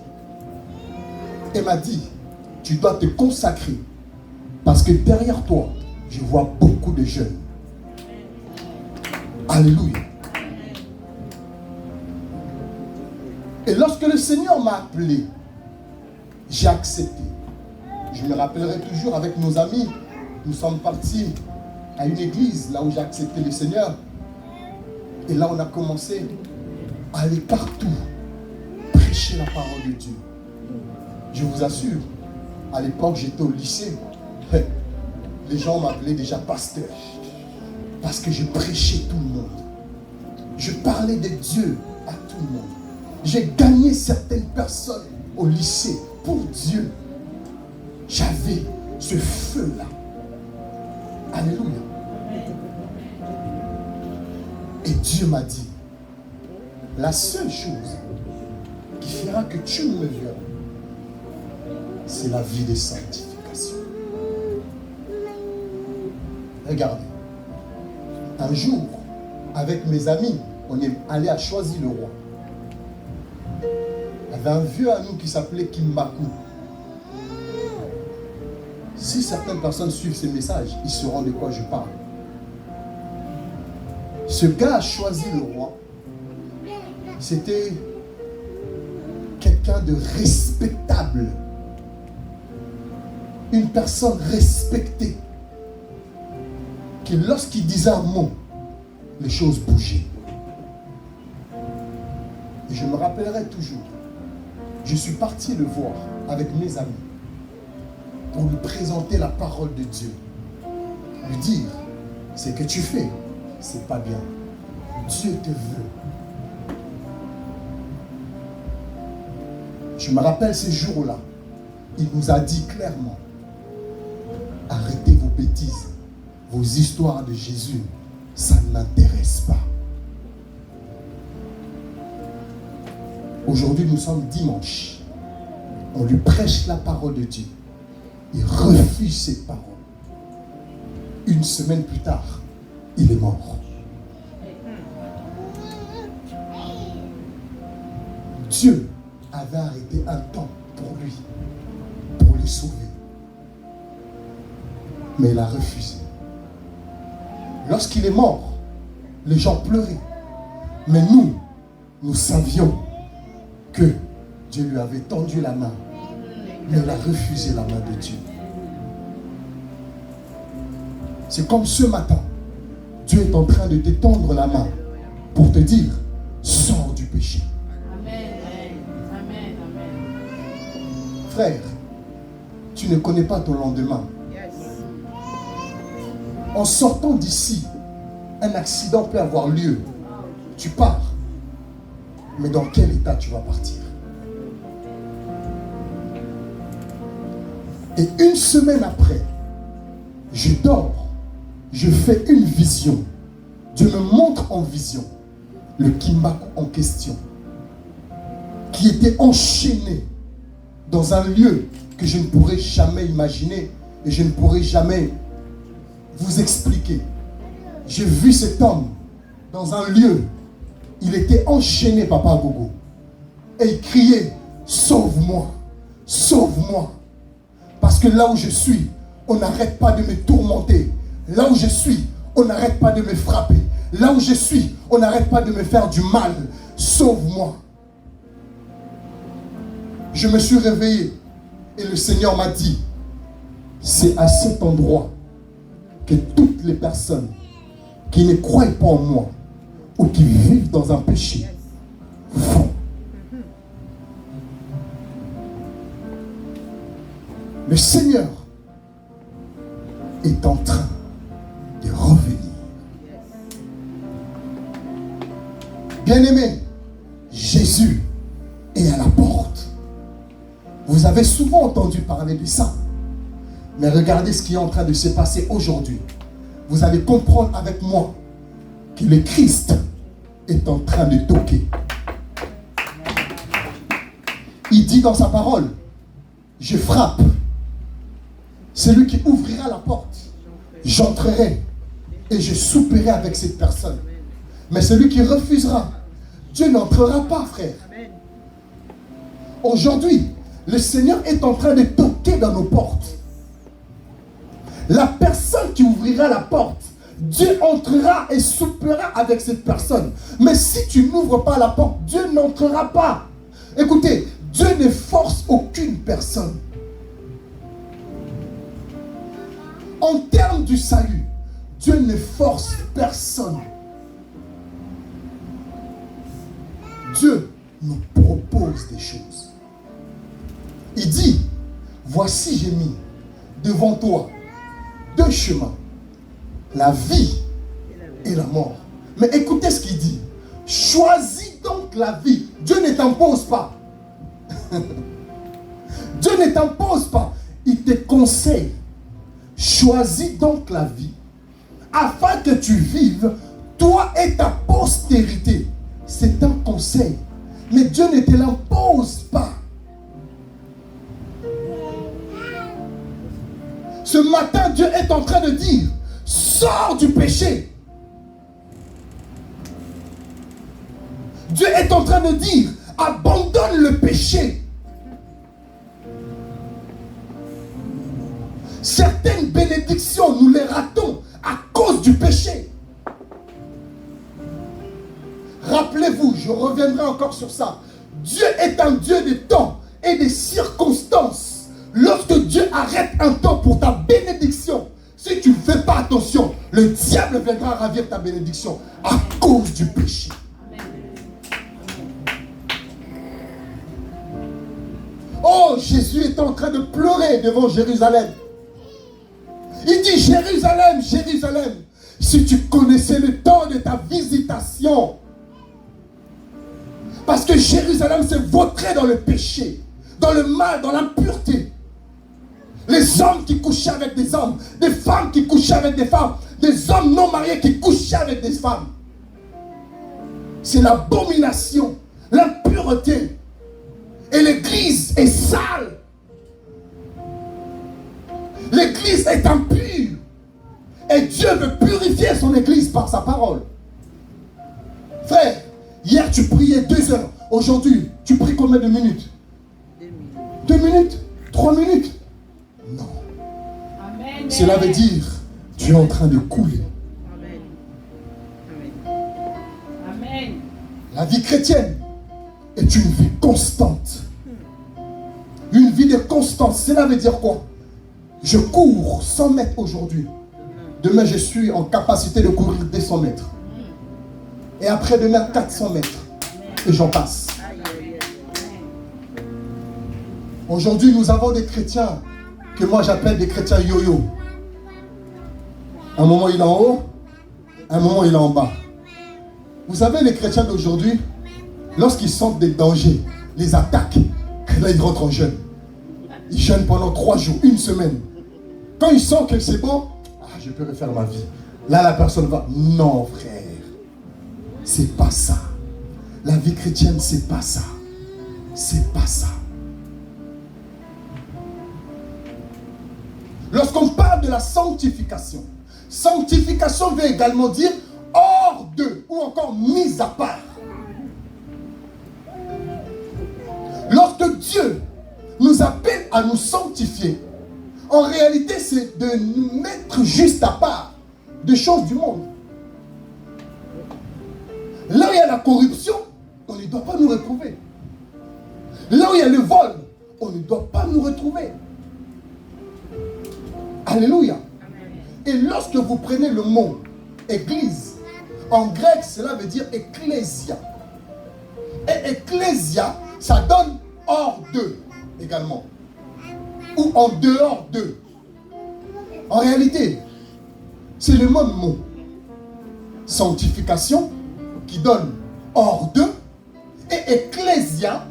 et m'a dit, tu dois te consacrer parce que derrière toi, je vois beaucoup de jeunes. Alléluia. Et lorsque le Seigneur m'a appelé, j'ai accepté. Je me rappellerai toujours avec nos amis, nous sommes partis à une église, là où j'ai accepté le Seigneur. Et là, on a commencé à aller partout, prêcher la parole de Dieu. Je vous assure, à l'époque, j'étais au lycée. Les gens m'appelaient déjà pasteur. Parce que je prêchais tout le monde. Je parlais de Dieu à tout le monde. J'ai gagné certaines personnes au lycée pour Dieu. J'avais ce feu-là. Alléluia. Et Dieu m'a dit, la seule chose qui fera que tu me verras, c'est la vie de sanctification. Regardez, un jour, avec mes amis, on est allé à Choisy-le-Roi. Il y avait un vieux à nous qui s'appelait Kimbaku. Si certaines personnes suivent ces messages, ils sauront de quoi je parle. Ce gars a choisi le roi. C'était quelqu'un de respectable. Une personne respectée. Qui lorsqu'il disait un mot, les choses bougeaient. Et je me rappellerai toujours. Je suis parti le voir avec mes amis. pour lui présenter la parole de Dieu. Lui dire, ce que tu fais, c'est pas bien. Dieu te veut. Je me rappelle ces jours-là, il nous a dit clairement, arrêtez vos bêtises, vos histoires de Jésus, ça ne m'intéresse pas. Aujourd'hui, nous sommes dimanche. On lui prêche la parole de Dieu. Il refuse cette parole. Une semaine plus tard, il est mort. Dieu avait arrêté un temps pour lui, pour le sauver. Mais il a refusé. Lorsqu'il est mort, les gens pleuraient. Mais nous savions que Dieu lui avait tendu la main. Mais il a refusé la main de Dieu. C'est comme ce matin, Dieu est en train de te tendre la main pour te dire, sors du péché. Frère, tu ne connais pas ton lendemain. En sortant d'ici, un accident peut avoir lieu. Tu pars. Mais dans quel état tu vas partir? Et une semaine après, je dors, je fais une vision. Dieu me montre en vision le Kimbaku en question, qui était enchaîné dans un lieu que je ne pourrais jamais imaginer et je ne pourrais jamais vous expliquer. J'ai vu cet homme dans un lieu, il était enchaîné, Papa Gogo, et il criait, sauve-moi, sauve-moi. Parce que là où je suis, on n'arrête pas de me tourmenter. Là où je suis, on n'arrête pas de me frapper. Là où je suis, on n'arrête pas de me faire du mal. Sauve-moi. Je me suis réveillé et le Seigneur m'a dit, c'est à cet endroit que toutes les personnes qui ne croient pas en moi ou qui vivent dans un péché vont. Le Seigneur est en train de revenir. Bien-aimé, Jésus est à la porte. Vous avez souvent entendu parler de ça. Mais regardez ce qui est en train de se passer aujourd'hui. Vous allez comprendre avec moi que le Christ est en train de toquer. Il dit dans sa parole, je frappe. Celui qui ouvrira la porte, j'entrerai et je souperai avec cette personne. Mais celui qui refusera, Dieu n'entrera pas, frère. Aujourd'hui, le Seigneur est en train de toquer dans nos portes. La personne qui ouvrira la porte, Dieu entrera et soupera avec cette personne. Mais si tu n'ouvres pas la porte, Dieu n'entrera pas. Écoutez, Dieu ne force aucune personne. En termes du salut, Dieu ne force personne. Dieu nous propose des choses. Il dit, voici j'ai mis devant toi deux chemins, la vie et la mort. Mais écoutez ce qu'il dit. Choisis donc la vie. Dieu ne t'impose pas. Dieu ne t'impose pas. Il te conseille. Choisis donc la vie afin que tu vives, toi et ta postérité. C'est un conseil. Mais Dieu ne te l'impose pas. Ce matin, Dieu est en train de dire, sors du péché. Dieu est en train de dire, abandonne le péché. Certaines bénédictions, nous les ratons à cause du péché. Rappelez-vous, je reviendrai encore sur ça. Dieu est un Dieu de temps et de circonstances. Lorsque Dieu arrête un temps pour ta bénédiction, si tu ne fais pas attention, le diable viendra ravir ta bénédiction à cause du péché. Oh, Oh, Jésus est en train de pleurer devant Jérusalem. Il dit, Jérusalem, Jérusalem, si tu connaissais le temps de ta visitation. Parce que Jérusalem s'est vautré dans le péché, dans le mal, dans l'impureté. Les hommes qui couchaient avec des hommes, des femmes qui couchaient avec des femmes, des hommes non mariés qui couchaient avec des femmes. C'est l'abomination, l'impureté. Et l'église est sale. L'église est impure. Et Dieu veut purifier son église par sa parole. Frère, hier tu priais 2 heures. Aujourd'hui, tu pries combien de minutes? 2 minutes? 3 minutes? Non. Amen. Cela veut dire, tu es en train de couler. Amen. La vie chrétienne est une vie constante. Une vie de constance. Cela veut dire quoi? Je cours 100 mètres aujourd'hui. Demain, je suis en capacité de courir 200 mètres. Et après-demain, 400 mètres. Et j'en passe. Aujourd'hui, nous avons des chrétiens que moi j'appelle des chrétiens yo-yo. Un moment, il est en haut. Un moment, il est en bas. Vous savez, les chrétiens d'aujourd'hui, lorsqu'ils sentent des dangers, les attaques, là, ils rentrent en jeûne. Ils jeûnent pendant 3 jours, 1 semaine. Quand ils sentent que c'est bon, je peux refaire ma vie. Là, la personne va, non, frère. C'est pas ça. La vie chrétienne, c'est pas ça. C'est pas ça. Lorsqu'on parle de la sanctification, sanctification veut également dire hors de ou encore mis à part. Lorsque Dieu nous appelle à nous sanctifier, en réalité, c'est de nous mettre juste à part des choses du monde. Là où il y a la corruption, on ne doit pas nous retrouver. Là où il y a le vol, on ne doit pas nous retrouver. Alléluia. Et lorsque vous prenez le mot église, en grec, cela veut dire ecclésia. Et ecclésia, ça donne hors d'eux également. Ou en dehors d'eux. En réalité, c'est le même mot. Sanctification, qui donne hors d'eux, et ecclésia,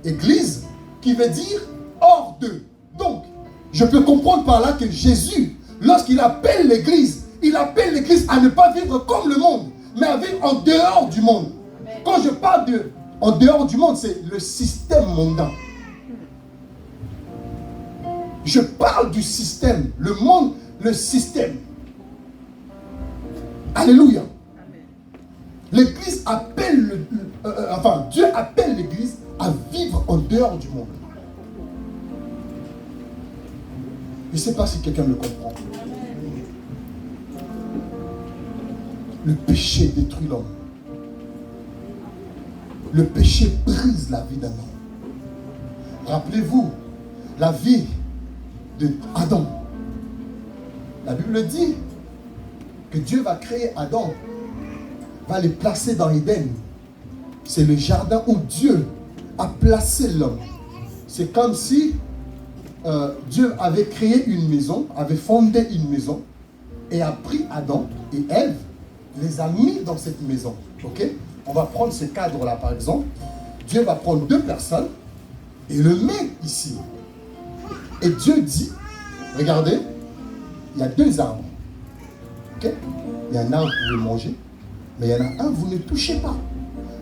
église, qui veut dire hors d'eux. Donc, je peux comprendre par là que Jésus, lorsqu'il appelle l'église, il appelle l'église à ne pas vivre comme le monde, mais à vivre en dehors du monde. Quand je parle de en dehors du monde, c'est le système mondain. Je parle du système, le monde, le système. Alléluia. L'église appelle, Dieu appelle l'église à vivre en dehors du monde. Je ne sais pas si quelqu'un me comprend. Le péché détruit l'homme. Le péché brise la vie d'un homme. Rappelez-vous, la vie de Adam. La Bible dit que Dieu va créer Adam, va les placer dans Éden. C'est le jardin où Dieu a placé l'homme. C'est comme si Dieu avait créé une maison, avait fondé une maison, et a pris Adam et Ève, les a mis dans cette maison. Ok? On va prendre ce cadre-là par exemple. Dieu va prendre 2 personnes et le met ici. Et Dieu dit, regardez, il y a 2 arbres. Ok? Il y a un arbre que vous pouvez manger, mais il y en a un, vous ne touchez pas.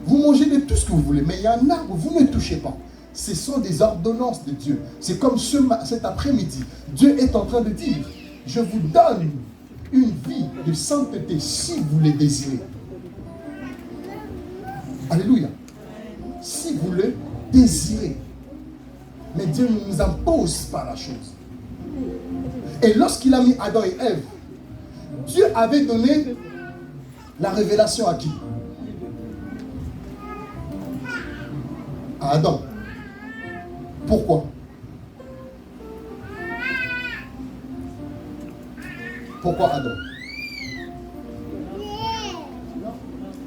Vous mangez de tout ce que vous voulez, mais il y a un arbre, vous ne touchez pas. Ce sont des ordonnances de Dieu. C'est comme cet après-midi. Dieu est en train de dire, je vous donne une vie de sainteté si vous le désirez. Alléluia. Si vous le désirez. Mais Dieu ne nous impose pas la chose. Et lorsqu'il a mis Adam et Ève, Dieu avait donné la révélation à qui? À Adam. Pourquoi? Pourquoi Adam?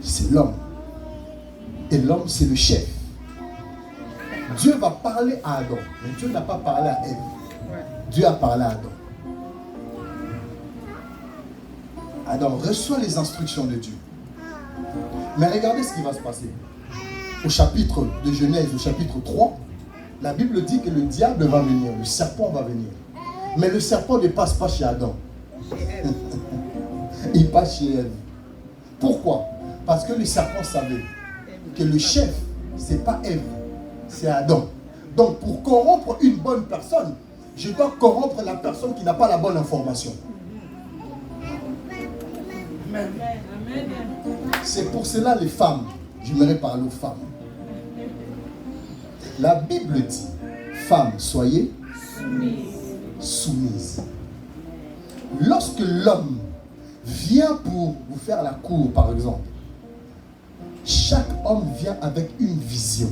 C'est l'homme. Et l'homme, c'est le chef. Dieu va parler à Adam, mais Dieu n'a pas parlé à Ève. Dieu a parlé à Adam. Adam reçoit les instructions de Dieu. Mais regardez ce qui va se passer. Au chapitre de Genèse, au chapitre 3, la Bible dit que le diable va venir, le serpent va venir. Mais le serpent ne passe pas chez Adam. Il passe chez Ève. Pourquoi? Parce que le serpent savait que le chef, ce n'est pas Ève, c'est Adam. Donc pour corrompre une bonne personne, je dois corrompre la personne qui n'a pas la bonne information. C'est pour cela les femmes, j'aimerais parler aux femmes. La Bible dit, femmes, soyez soumises. Lorsque l'homme vient pour vous faire la cour, par exemple, chaque homme vient avec une vision.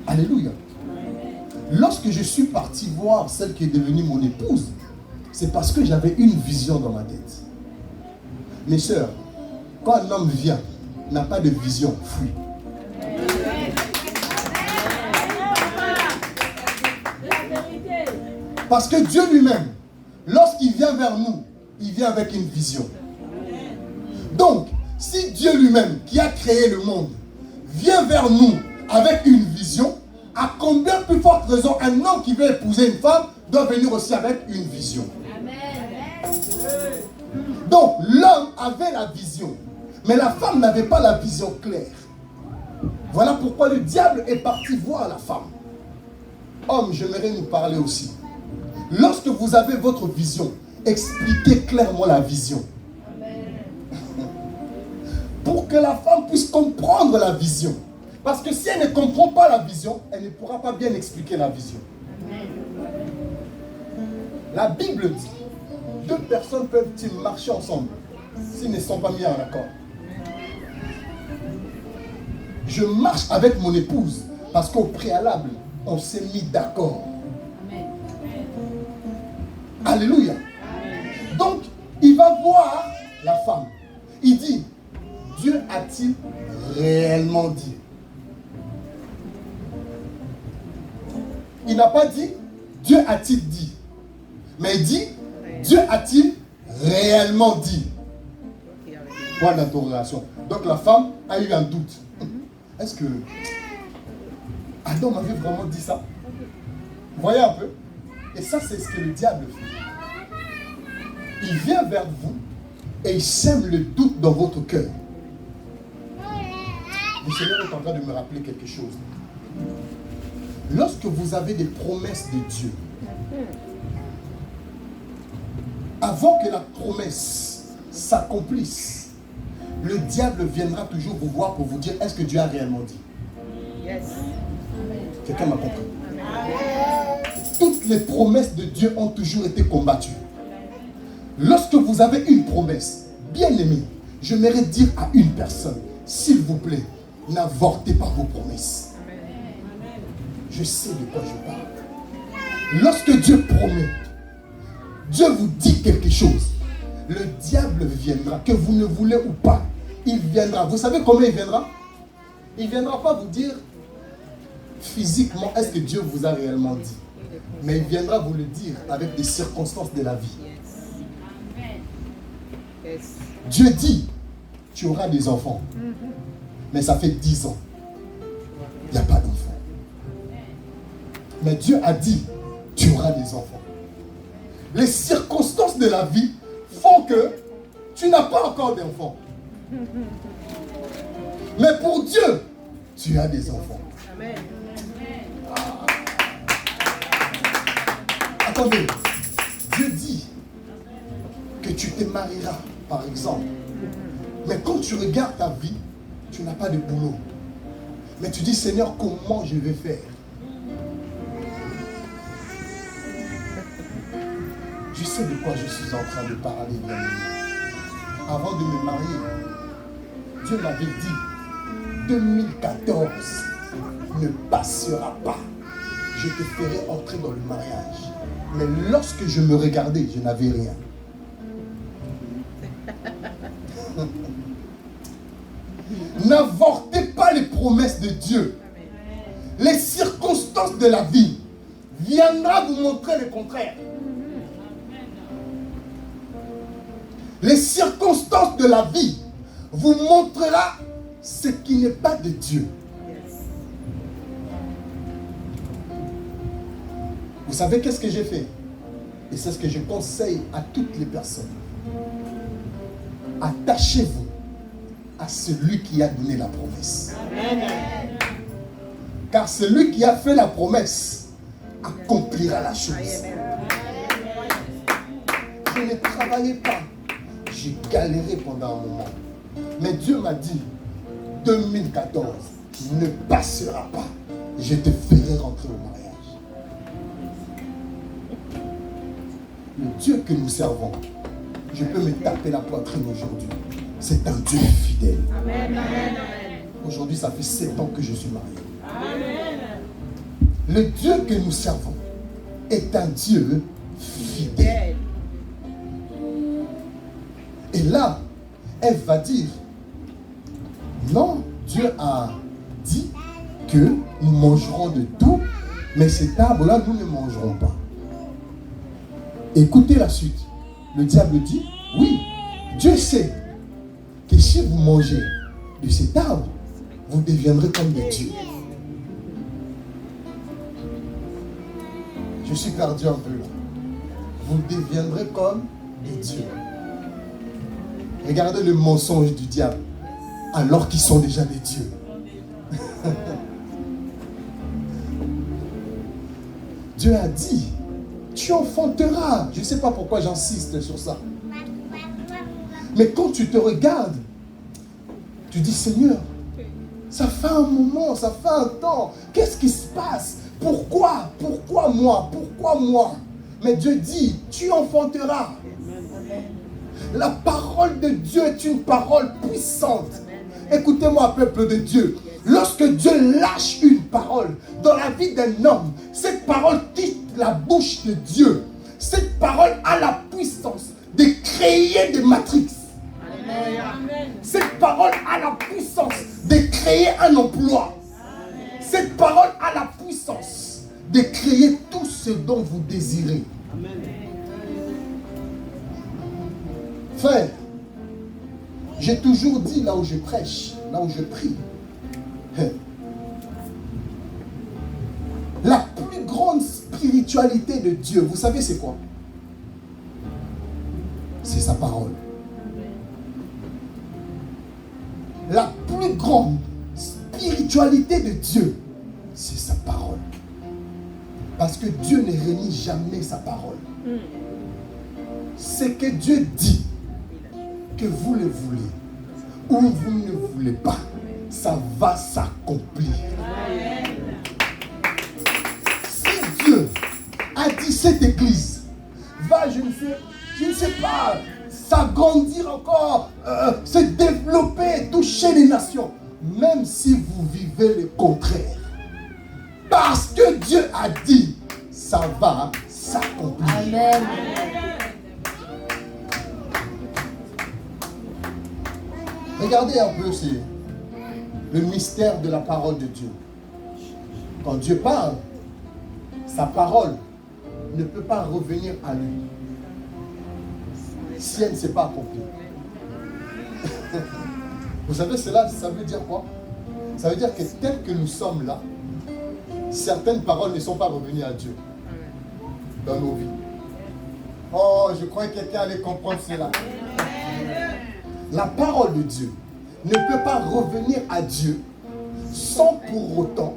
Alléluia. Lorsque je suis parti voir celle qui est devenue mon épouse, c'est parce que j'avais une vision dans ma tête. Mes sœurs, quand un homme vient, n'a pas de vision, fuis. Parce que Dieu lui-même, lorsqu'il vient vers nous, il vient avec une vision. Donc, si Dieu lui-même, qui a créé le monde, vient vers nous avec une vision, à combien plus forte raison un homme qui veut épouser une femme doit venir aussi avec une vision. Donc, l'homme avait la vision, mais la femme n'avait pas la vision claire. Voilà pourquoi le diable est parti voir la femme. Homme, j'aimerais nous parler aussi. Lorsque vous avez votre vision, expliquez clairement la vision. Pour que la femme puisse comprendre la vision. Parce que si elle ne comprend pas la vision, elle ne pourra pas bien expliquer la vision. La Bible dit, deux personnes peuvent-ils marcher ensemble s'ils ne sont pas mis en accord? Je marche avec mon épouse parce qu'au préalable, on s'est mis d'accord. Alléluia. Donc, il va voir la femme. Il dit, Dieu a-t-il réellement dit? Il n'a pas dit, Dieu a-t-il dit? Mais il dit, Dieu a-t-il réellement dit? Point d'interrogation. Donc la femme a eu un doute. Est-ce que Adam avait vraiment dit ça? Voyez un peu. Et ça, c'est ce que le diable fait. Il vient vers vous et il sème le doute dans votre cœur. Le Seigneur est en train de me rappeler quelque chose. Lorsque vous avez des promesses de Dieu, avant que la promesse s'accomplisse, le diable viendra toujours vous voir pour vous dire, est-ce que Dieu a réellement dit? Yes. Quelqu'un m'a compris? Toutes les promesses de Dieu ont toujours été combattues. Lorsque vous avez une promesse, bien aimé, j'aimerais dire à une personne, s'il vous plaît, n'avortez pas vos promesses. Je sais de quoi je parle. Lorsque Dieu promet, Dieu vous dit quelque chose, le diable viendra, que vous ne voulez ou pas, il viendra. Vous savez comment il viendra? Il ne viendra pas vous dire physiquement, est-ce que Dieu vous a réellement dit? Mais il viendra vous le dire avec des circonstances de la vie. Dieu dit, tu auras des enfants. Mais ça fait 10 ans. Il n'y a pas d'enfants. Mais Dieu a dit, tu auras des enfants. Les circonstances de la vie font que tu n'as pas encore d'enfants. Mais pour Dieu, tu as des enfants. Amen. Attendez, Dieu dit que tu te marieras, par exemple. Mais quand tu regardes ta vie, tu n'as pas de boulot. Mais tu dis, Seigneur, comment je vais faire? Je sais de quoi je suis en train de parler, bien aimé. Avant de me marier, Dieu m'avait dit, 2014 ne passera pas. Je te ferai entrer dans le mariage. Mais lorsque je me regardais, je n'avais rien. N'avortez pas les promesses de Dieu. les circonstances de la vie viendront vous montrer le contraire. Les circonstances de la vie vous montrera ce qui n'est pas de Dieu. Vous savez qu'est-ce que j'ai fait? Et c'est ce que je conseille à toutes les personnes. Attachez-vous à celui qui a donné la promesse. Amen. Car celui qui a fait la promesse accomplira la chose. Je ne travaillais pas. J'ai galéré pendant un moment. Mais Dieu m'a dit, 2014 ne passera pas. Je te ferai rentrer au mariage. Le Dieu que nous servons, je peux me taper la poitrine aujourd'hui. C'est un Dieu fidèle. Amen. Aujourd'hui, ça fait 7 ans que je suis marié. Amen. Le Dieu que nous servons est un Dieu fidèle. Et là, Ève va dire, non, Dieu a dit que nous mangerons de tout, mais cet arbre-là, nous ne mangerons pas. Écoutez la suite. Le diable dit, oui, Dieu sait que si vous mangez de cet arbre, vous deviendrez comme des dieux. Je suis perdu un peu là. Vous deviendrez comme des dieux. Regardez le mensonge du diable, alors qu'ils sont déjà des dieux. Dieu a dit, tu enfanteras. Je ne sais pas pourquoi j'insiste sur ça. Mais quand tu te regardes, tu dis, Seigneur, ça fait un moment, ça fait un temps. Qu'est-ce qui se passe? Pourquoi? Pourquoi moi? Pourquoi moi? Mais Dieu dit, tu enfanteras. La parole de Dieu est une parole puissante. Écoutez-moi, peuple de Dieu. Lorsque Dieu lâche une parole dans la vie d'un homme, cette parole quitte la bouche de Dieu. Cette parole a la puissance de créer des matrices. Cette parole a la puissance de créer un emploi. Cette parole a la puissance de créer tout ce dont vous désirez. Frère, j'ai toujours dit là où je prêche, là où je prie, la plus grande spiritualité de Dieu, vous savez c'est quoi? C'est sa parole. La plus grande spiritualité de Dieu, c'est sa parole. Parce que Dieu ne renie jamais sa parole. C'est que Dieu dit, que vous le voulez ou vous ne voulez pas, ça va s'accomplir. Si Dieu a dit cette église va, je ne sais pas, s'agrandir encore, se développer, toucher les nations, même si vous vivez le contraire, parce que Dieu a dit, ça va s'accomplir. Amen. Regardez un peu le mystère de la parole de Dieu. Quand Dieu parle, sa parole ne peut pas revenir à lui si elle ne s'est pas accomplie. Vous savez, cela, ça veut dire quoi? Ça veut dire que tel que nous sommes là, certaines paroles ne sont pas revenues à Dieu dans nos vies. Oh, je crois que quelqu'un allait comprendre cela. La parole de Dieu ne peut pas revenir à Dieu sans pour autant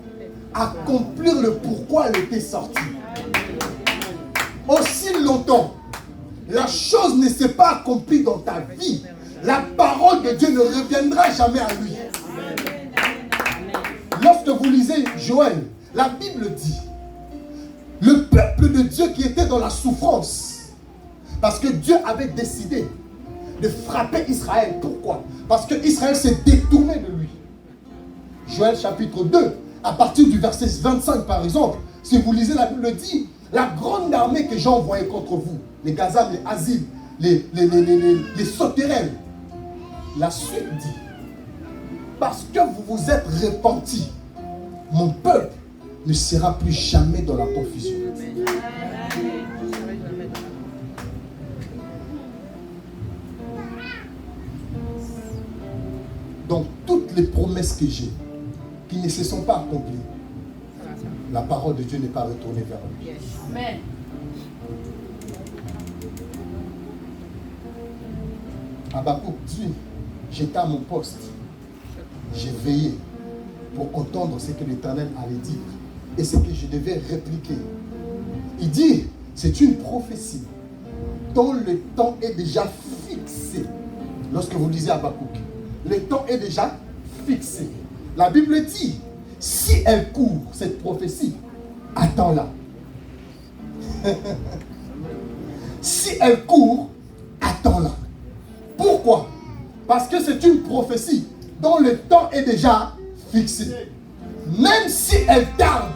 accomplir le pourquoi elle était sortie. Aussi longtemps, la chose ne s'est pas accomplie dans ta vie, la parole de Dieu ne reviendra jamais à lui. Lorsque vous lisez Joël, la Bible dit, le peuple de Dieu qui était dans la souffrance, parce que Dieu avait décidé de frapper Israël. Pourquoi? Parce que Israël s'est détourné de lui. Joël chapitre 2, à partir du verset 25 par exemple, si vous lisez la Bible dit, la grande armée que j'ai envoyée contre vous, les Gazam, les Azim, les sauterelles, la suite dit, parce que vous vous êtes repentis, mon peuple ne sera plus jamais dans la confusion. Donc toutes les promesses que j'ai, qui ne se sont pas accomplies, la parole de Dieu n'est pas retournée vers lui. Amen. Habakkuk dit, j'étais à mon poste, j'ai veillé pour entendre ce que l'Éternel allait dire et ce que je devais répliquer. Il dit, c'est une prophétie dont le temps est déjà fixé. Lorsque vous lisez Habakkuk, le temps est déjà fixé. La Bible dit, si elle court, cette prophétie, attends-la. Si elle court, attends-la. Pourquoi? Parce que c'est une prophétie dont le temps est déjà fixé. Même si elle tarde,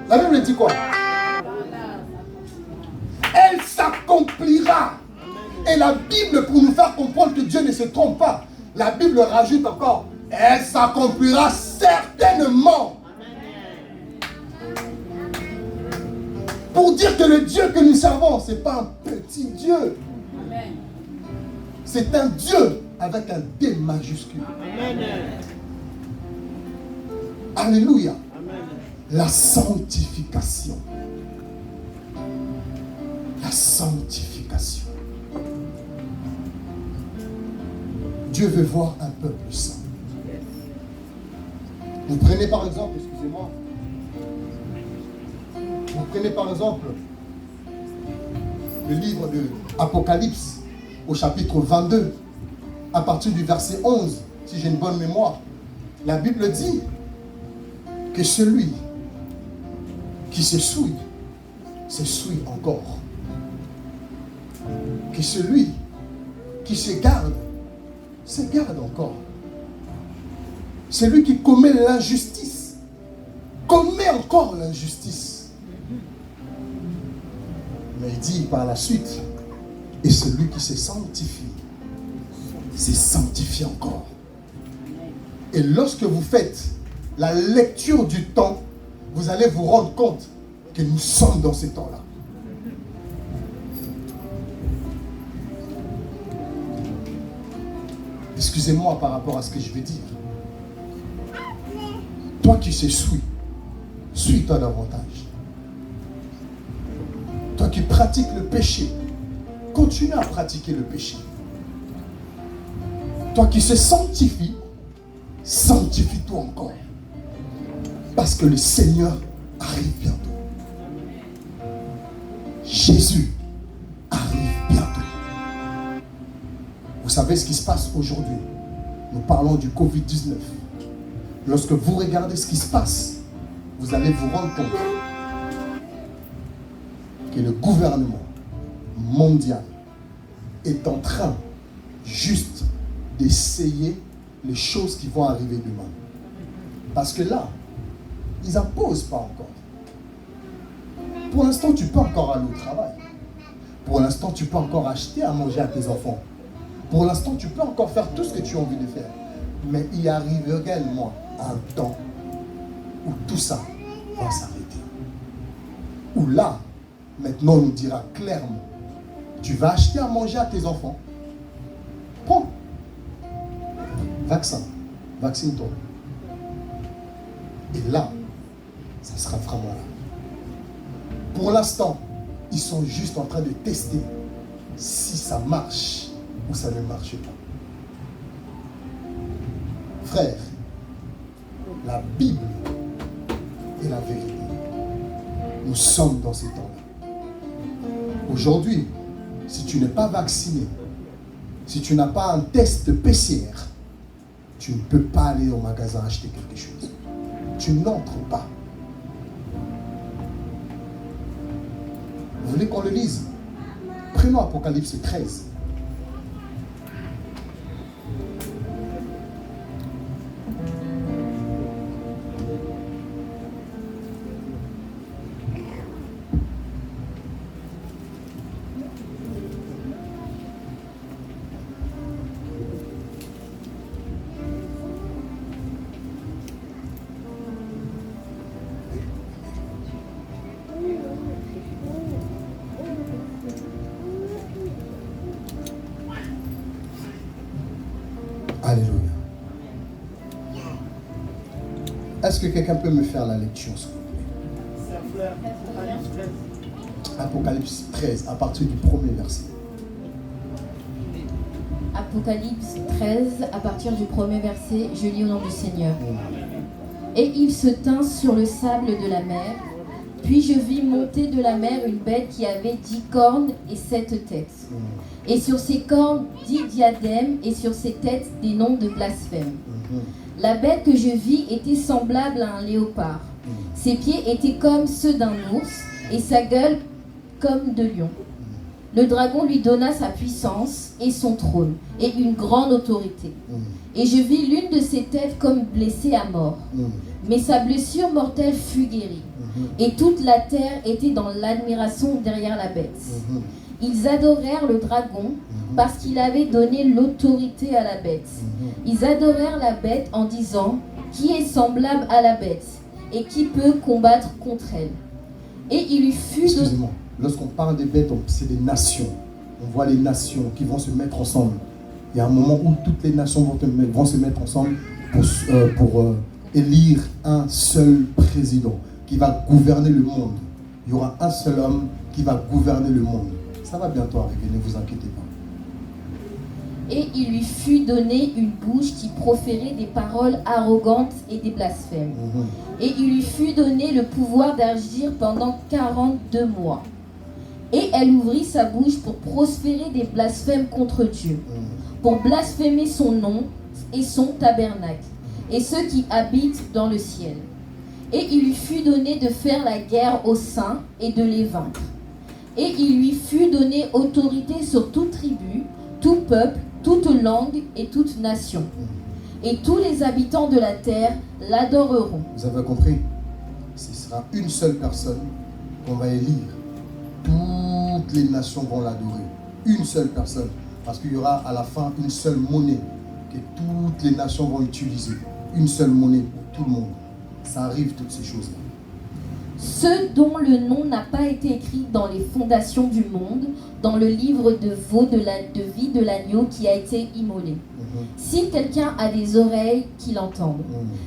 la Bible dit quoi? Elle s'accomplira. Et la Bible, pour nous faire comprendre que Dieu ne se trompe pas, la Bible rajoute encore, elle s'accomplira certainement. Pour dire que le Dieu que nous servons, ce n'est pas un petit Dieu. C'est un Dieu avec un D majuscule. Alléluia. La sanctification. La sanctification. Dieu veut voir un peuple saint. Vous prenez par exemple, excusez-moi, vous prenez par exemple le livre de Apocalypse au chapitre 22, à partir du verset 11, si j'ai une bonne mémoire. La Bible dit que celui qui se souille encore. Que celui qui se garde encore. Celui qui commet l'injustice commet encore l'injustice. Mais il dit par la suite, et celui qui se sanctifie encore. Et lorsque vous faites la lecture du temps, vous allez vous rendre compte que nous sommes dans ce temps-là. Excusez-moi par rapport à ce que je vais dire. Toi qui se suis-toi davantage. Toi qui pratiques le péché, continue à pratiquer le péché. Toi qui se sanctifie, sanctifie-toi encore. Parce que le Seigneur arrive bientôt. Jésus arrive bientôt. Vous savez ce qui se passe aujourd'hui? Nous parlons du Covid-19. Lorsque vous regardez ce qui se passe, vous allez vous rendre compte que le gouvernement mondial est en train juste d'essayer les choses qui vont arriver demain. Parce que là, ils n'imposent pas encore. Pour l'instant, tu peux encore aller au travail. Pour l'instant, tu peux encore acheter à manger à tes enfants. Pour l'instant, tu peux encore faire tout ce que tu as envie de faire. Mais il arrive également un temps où tout ça va s'arrêter. Où là, maintenant, on nous dira clairement, tu vas acheter à manger à tes enfants. Prends. Vaccine-toi. Et là, ça sera vraiment là. Pour l'instant, ils sont juste en train de tester si ça marche ou ça ne marche pas. Frère, la Bible est la vérité. Nous sommes dans ces temps-là. Aujourd'hui, si tu n'es pas vacciné, si tu n'as pas un test PCR, tu ne peux pas aller au magasin acheter quelque chose. Tu n'entres pas. Vous voulez qu'on le lise? Prenons Apocalypse 13. Alléluia. Est-ce que quelqu'un peut me faire la lecture, s'il vous plaît? Apocalypse 13, à partir du premier verset. Apocalypse 13, à partir du premier verset, je lis au nom du Seigneur. Et il se tint sur le sable de la mer, puis je vis monter de la mer une bête qui avait 10 cornes et 7 têtes. Et sur ses cornes 10 diadèmes, et sur ses têtes des noms de blasphème. La bête que je vis était semblable à un léopard. Ses pieds étaient comme ceux d'un ours, et sa gueule comme de lion. Le dragon lui donna sa puissance et son trône, et une grande autorité. Et je vis l'une de ses têtes comme blessée à mort. Mais sa blessure mortelle fut guérie. Et toute la terre était dans l'admiration derrière la bête. Ils adorèrent le dragon parce qu'il avait donné l'autorité à la bête. Ils adorèrent la bête en disant, qui est semblable à la bête et qui peut combattre contre elle. Et il lui fut... Excusez-moi, lorsqu'on parle des bêtes, c'est des nations. On voit les nations qui vont se mettre ensemble. Il y a un moment où toutes les nations vont se mettre ensemble pour élire un seul président qui va gouverner le monde. Il y aura un seul homme qui va gouverner le monde. Ça va bientôt arriver, ne vous inquiétez pas. Et il lui fut donné une bouche qui proférait des paroles arrogantes et des blasphèmes. Et il lui fut donné le pouvoir d'agir pendant 42 mois. Et elle ouvrit sa bouche pour prospérer des blasphèmes contre Dieu, pour blasphémer son nom et son tabernacle, et ceux qui habitent dans le ciel. Et il lui fut donné de faire la guerre aux saints et de les vaincre. Et il lui fut donné autorité sur toute tribu, tout peuple, toute langue et toute nation. Et tous les habitants de la terre l'adoreront. Vous avez compris? Ce sera une seule personne qu'on va élire. Toutes les nations vont l'adorer. Une seule personne. Parce qu'il y aura à la fin une seule monnaie que toutes les nations vont utiliser. Une seule monnaie pour tout le monde. Ça arrive, toutes ces choses-là. Ceux dont le nom n'a pas été écrit dans les fondations du monde, dans le livre de veau de vie de l'agneau qui a été immolé. Si quelqu'un a des oreilles, qu'il entende.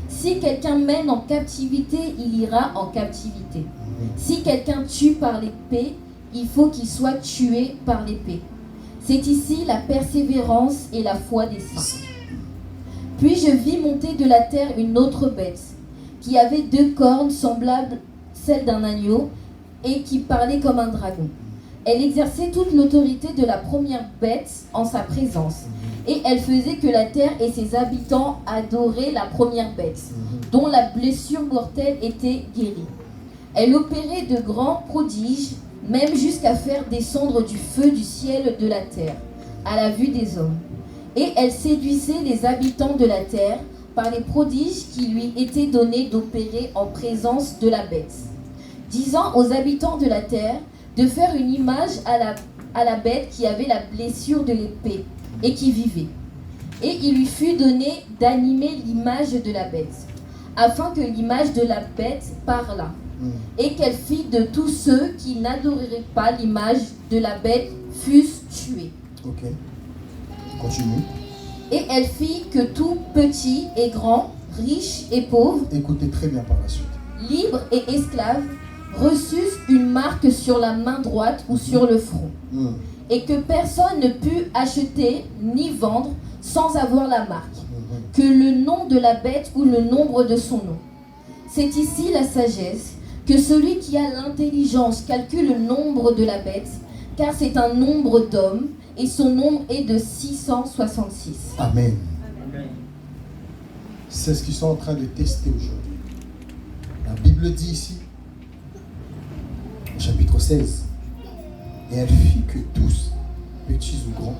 Si quelqu'un mène en captivité, il ira en captivité. Si quelqu'un tue par l'épée, il faut qu'il soit tué par l'épée. C'est ici la persévérance et la foi des saints. Puis je vis monter de la terre une autre bête, qui avait 2 cornes semblables celle d'un agneau, et qui parlait comme un dragon. Elle exerçait toute l'autorité de la première bête en sa présence, et elle faisait que la terre et ses habitants adoraient la première bête, dont la blessure mortelle était guérie. Elle opérait de grands prodiges, même jusqu'à faire descendre du feu du ciel de la terre, à la vue des hommes. Et elle séduisait les habitants de la terre par les prodiges qui lui étaient donnés d'opérer en présence de la bête, disant aux habitants de la terre de faire une image à la bête qui avait la blessure de l'épée et qui vivait. Et il lui fut donné d'animer l'image de la bête, afin que l'image de la bête parlât, et qu'elle fit de tous ceux qui n'adoreraient pas l'image de la bête fussent tués. Ok. Continue. Et elle fit que tout petit et grand, riche et pauvre, Écoutez très bien par la suite. libre et esclave, reçussent une marque sur la main droite ou sur le front, et que personne ne put acheter ni vendre sans avoir la marque, que le nom de la bête ou le nombre de son nom. C'est ici la sagesse, que celui qui a l'intelligence calcule le nombre de la bête, car c'est un nombre d'hommes, et son nombre est de 666. Amen. C'est ce qu'ils sont en train de tester aujourd'hui. La Bible dit ici, au chapitre 16, et elle fit que tous, petits ou grands,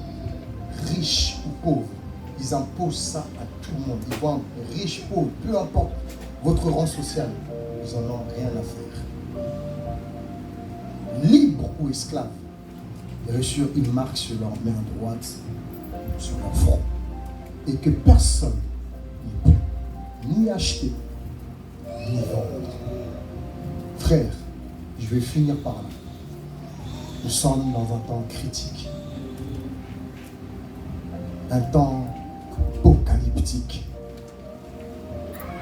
riches ou pauvres, ils imposent ça à tout le monde. Ils voient riches, pauvres, peu importe votre rang social, ils n'en ont rien à faire. Libres ou esclaves, ils reçurent une marque sur leur main droite, sur leur front, et que personne ne peut ni acheter, ni vendre. Frère, je vais finir par là. Nous sommes dans un temps critique, un temps apocalyptique. prophétique.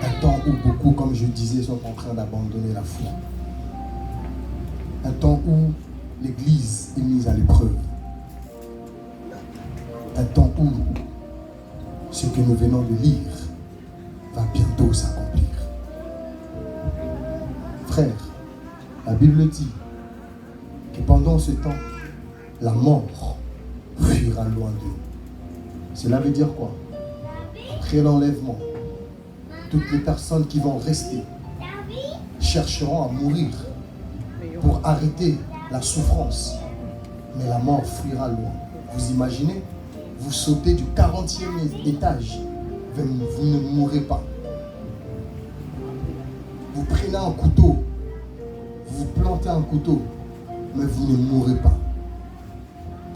Un temps où beaucoup, comme je disais, sont en train d'abandonner la foi. Un temps où l'Église est mise à l'épreuve. Un temps où ce que nous venons de lire va bientôt s'accomplir. Frère, la Bible dit que pendant ce temps, la mort fuira loin d'eux. Cela veut dire quoi? Après l'enlèvement, toutes les personnes qui vont rester chercheront à mourir pour arrêter la souffrance. Mais la mort fuira loin. Vous imaginez? Vous sautez du 40e étage, vous ne mourrez pas. Vous prenez un couteau, vous plantez un couteau, mais vous ne mourrez pas.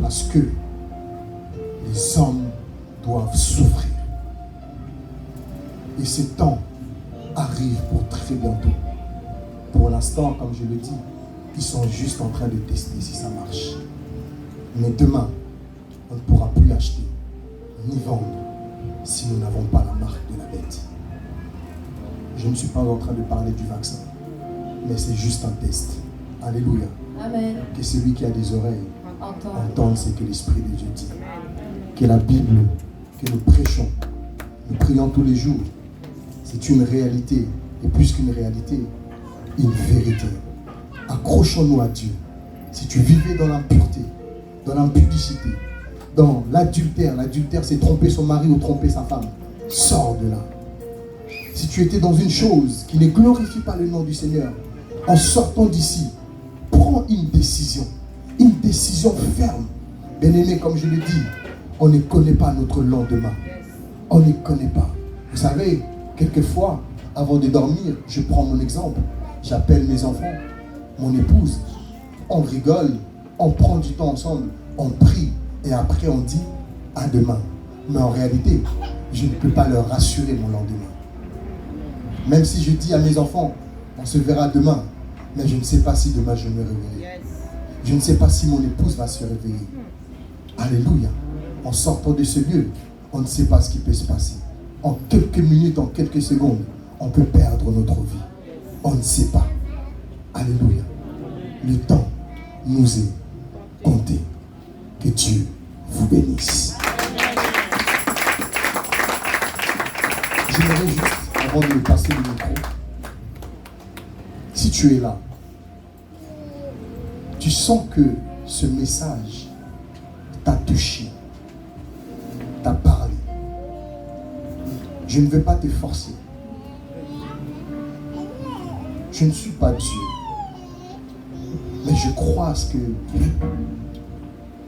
Parce que les hommes doivent souffrir. Et ce temps arrive pour très bientôt. Pour l'instant, comme je le dis, ils sont juste en train de tester si ça marche. Mais demain, on ne pourra plus acheter ni vendre si nous n'avons pas la marque de la bête. Je ne suis pas en train de parler du vaccin, mais c'est juste un test. Alléluia. Amen. Que celui qui a des oreilles Entends. entende ce que l'Esprit de Dieu dit. Que la Bible que nous prêchons, nous prions tous les jours, c'est une réalité, et plus qu'une réalité, une vérité. Accrochons-nous à Dieu. Si tu vivais dans l'impureté, dans l'impudicité, dans l'adultère c'est tromper son mari ou tromper sa femme, sors de là. Si tu étais dans une chose qui ne glorifie pas le nom du Seigneur, en sortant d'ici, prends une décision ferme. Bien-aimé, comme je le dis, on ne connaît pas notre lendemain. On ne connaît pas. Vous savez, quelquefois, avant de dormir, je prends mon exemple. J'appelle mes enfants, mon épouse. On rigole, on prend du temps ensemble, on prie. Et après, on dit à demain. Mais en réalité, je ne peux pas leur rassurer mon lendemain. Même si je dis à mes enfants, on se verra demain. Mais je ne sais pas si demain je me réveillerai. Je ne sais pas si mon épouse va se réveiller. Alléluia. En sortant de ce lieu, on ne sait pas ce qui peut se passer. En quelques minutes, en quelques secondes, on peut perdre notre vie. On ne sait pas. Alléluia. Le temps nous est compté. Que Dieu vous bénisse. J'aimerais juste, avant de lui passer le micro, si tu es là, tu sens que ce message t'a touché, t'a parlé. Je ne veux pas te forcer. Je ne suis pas Dieu. Mais je crois à ce que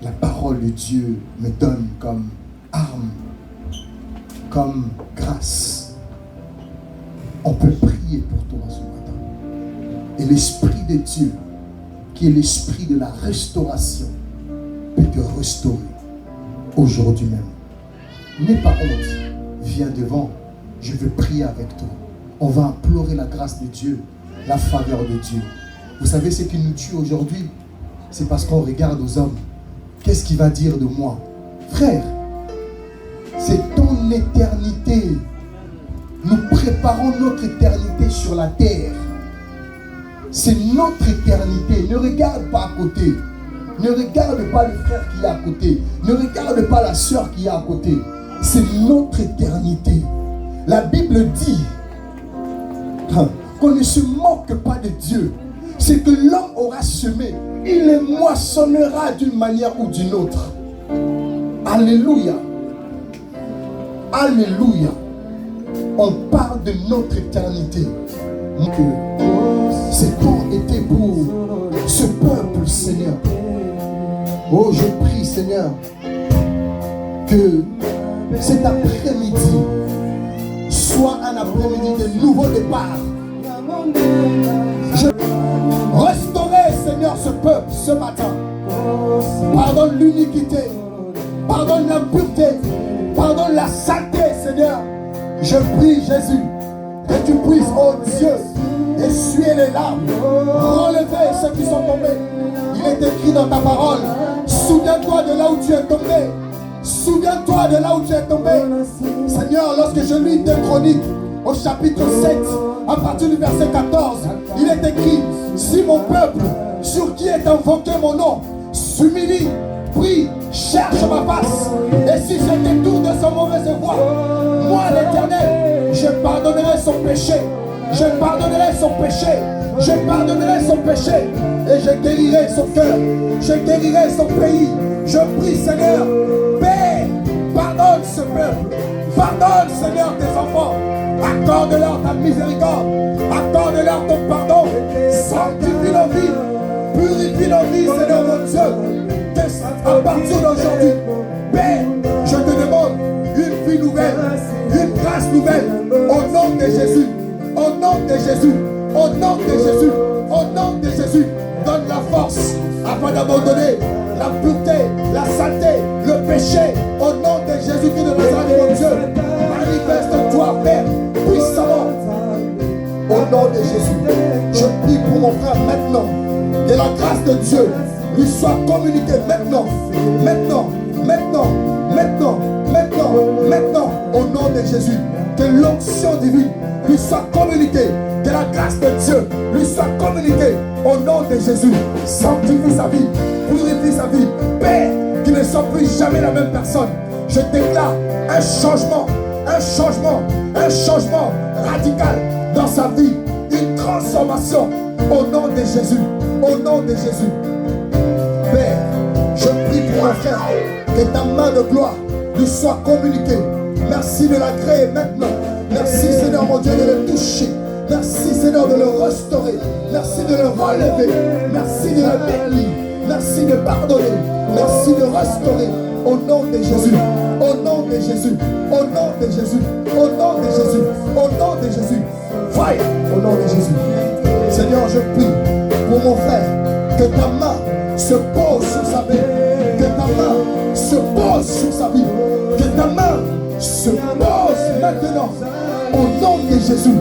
la parole de Dieu me donne comme arme, comme grâce. On peut prier pour toi ce matin. Et l'Esprit de Dieu, qui est l'Esprit de la restauration, peut te restaurer aujourd'hui même. N'aie pas honte. Viens devant. Je veux prier avec toi. On va implorer la grâce de Dieu, la faveur de Dieu. Vous savez ce qui nous tue aujourd'hui? C'est parce qu'on regarde aux hommes. Qu'est-ce qu'il va dire de moi? Frère, c'est ton éternité. Nous préparons notre éternité sur la terre. C'est notre éternité. Ne regarde pas à côté. Ne regarde pas le frère qui est à côté. Ne regarde pas la soeur qui est à côté. C'est notre éternité. La Bible dit qu'on ne se moque pas de Dieu. C'est que l'homme aura semé, il les moissonnera d'une manière ou d'une autre. Alléluia. Alléluia. On parle de notre éternité. C'est temps était pour ce peuple, Seigneur. Oh, je prie, Seigneur, que cet après-midi soit un après-midi de nouveau départ. Restaurer, Seigneur, ce peuple ce matin. Pardonne l'iniquité, pardonne l'impureté, pardonne la saleté, Seigneur. Je prie, Jésus, que tu puisses, oh Dieu, essuyer les larmes, relever ceux qui sont tombés. Il est écrit dans ta parole, souviens-toi de là où tu es tombé Souviens-toi de là où tu es tombé. Seigneur, lorsque je lis 2 Chroniques au chapitre 7, à partir du verset 14, il est écrit: si mon peuple, sur qui est invoqué mon nom, s'humilie, prie, cherche ma face, et si je détourne de son mauvaise voie, moi l'Éternel, je pardonnerai son péché, je pardonnerai son péché, je pardonnerai son péché, et je guérirai son cœur, je guérirai son pays. Je prie, Seigneur, Père, pardonne ce peuple, pardonne, Seigneur, tes enfants, accorde-leur ta miséricorde, accorde-leur ton pardon, sanctifie nos vies, purifie nos vies, Seigneur mon Dieu, à partir d'aujourd'hui, Père, je te demande une vie nouvelle, une grâce nouvelle, au nom de Jésus, au nom de Jésus, au nom de Jésus, au nom de Jésus, donne la force afin d'abandonner la pureté, la saleté, le péché, au nom de Jésus-Christ de Nazareth, mon Dieu, manifeste-toi, Père, puissamment, au nom de Jésus. Je prie pour mon frère maintenant, que la grâce de Dieu lui soit communiquée maintenant, maintenant, maintenant, maintenant, maintenant, maintenant, au nom de Jésus. Que l'onction divine lui soit communiquée, que la grâce de Dieu lui soit communiquée, au nom de Jésus. Sanctifie sa vie, purifie sa vie, Père, qu'il ne soit plus jamais la même personne. Je déclare un changement, un changement, un changement radical dans sa vie, une transformation, au nom de Jésus, au nom de Jésus. Père, je prie pour mon frère, que ta main de gloire lui soit communiquée. Merci de la créer maintenant. Merci, Seigneur mon Dieu, de le toucher. Merci, Seigneur, de le restaurer. Merci de le relever. Merci de le bénir. Merci de pardonner. Merci de restaurer. Au nom de Jésus. Au nom de Jésus. Au nom de Jésus. Au nom de Jésus. Au nom de Jésus. Fire. Au nom de Jésus. Seigneur, je prie pour mon frère, que ta main se pose sur sa vie. Que ta main se pose sur sa vie. Que ta main se pose maintenant. Au nom de Jésus.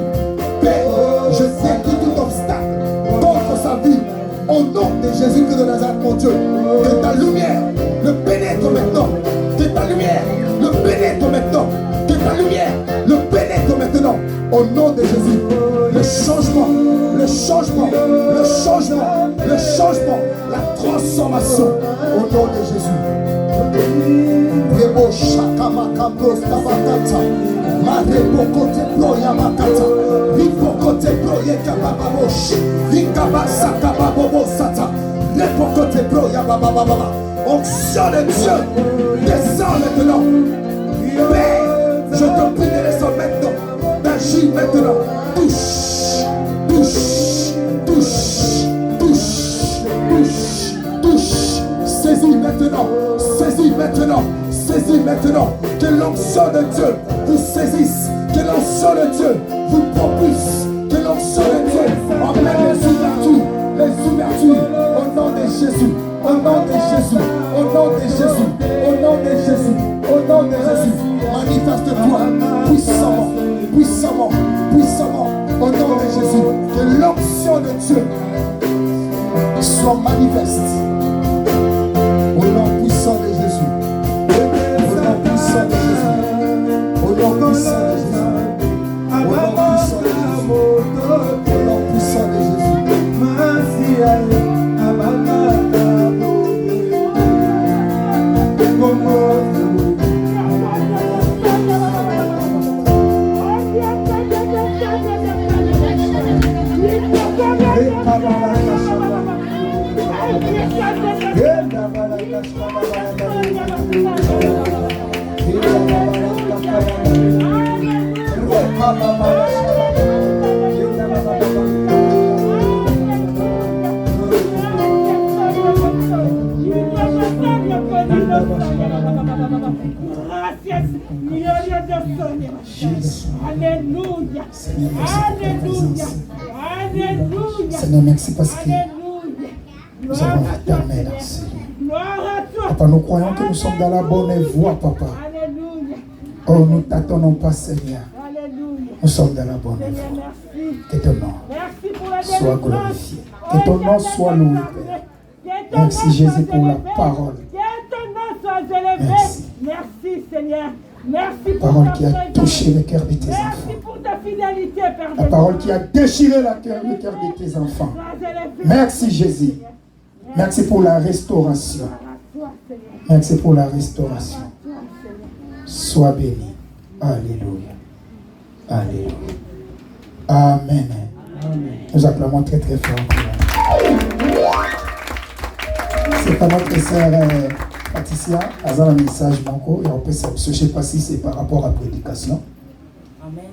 Père, je détruis tout obstacle contre sa vie. Au nom de Jésus-Christ de Nazareth, mon Dieu. Que ta lumière le pénètre maintenant. Que ta lumière le pénètre maintenant. Que ta lumière le pénètre maintenant. Au nom de Jésus. Le changement, le changement, le changement, le changement, la transformation. Au nom de Jésus. Rebo shakama kabros tabakata. Marebo kote ploya makata. Ripo kote ploye kabababosh. Rikabasa kababobo sata. Repo kote ploya babababa. Onction de Dieu descend maintenant. Père, je te prie de descendre maintenant. D'agir maintenant. Touche, touche, touche, touche, touche, touche. Saisis maintenant, saisis maintenant, saisis maintenant. Que l'onction de Dieu vous saisisse, que l'onction de Dieu vous propulse, que l'onction de Dieu emmène les ouvertures, au nom de Jésus, au nom de Jésus, au nom de Jésus, au nom de Jésus, au nom de Jésus. Manifeste-toi puissamment, puissamment, puissamment, au nom de Jésus. Que l'onction de Dieu soit manifeste. Au nom puissant de Jésus. Au nom puissant de Jésus. Au nom puissant de Jésus. Au nom puissant de Jésus. Au nom puissant de Jésus. Alléluia. Alléluia. Alléluia. Seigneur, merci parce que nous avons l'éternel. Papa, nous croyons que nous sommes dans la bonne voie, papa. Alléluia. Oh, nous ne t'attendons pas, Seigneur. Alléluia. Nous sommes dans la bonne voie. Que ton nom soit glorifié. Que ton nom soit loué, Père. Merci, Jésus, pour la parole. Que ton nom soit élevé. Merci. Merci Seigneur. Merci pour Parole ta qui a présence. touché le cœur de tes Merci enfants. pour ta fidélité, Père. La parole qui a déchiré le cœur de tes enfants. Merci Jésus. Merci pour la restauration. Merci pour la restauration. Sois béni. Alléluia. Alléluia. Amen. Nous acclamons très très fort. C'est à notre sœur Patricia, à un message manco, et on peut savoir, je ne sais pas si c'est par rapport à la prédication. Amen.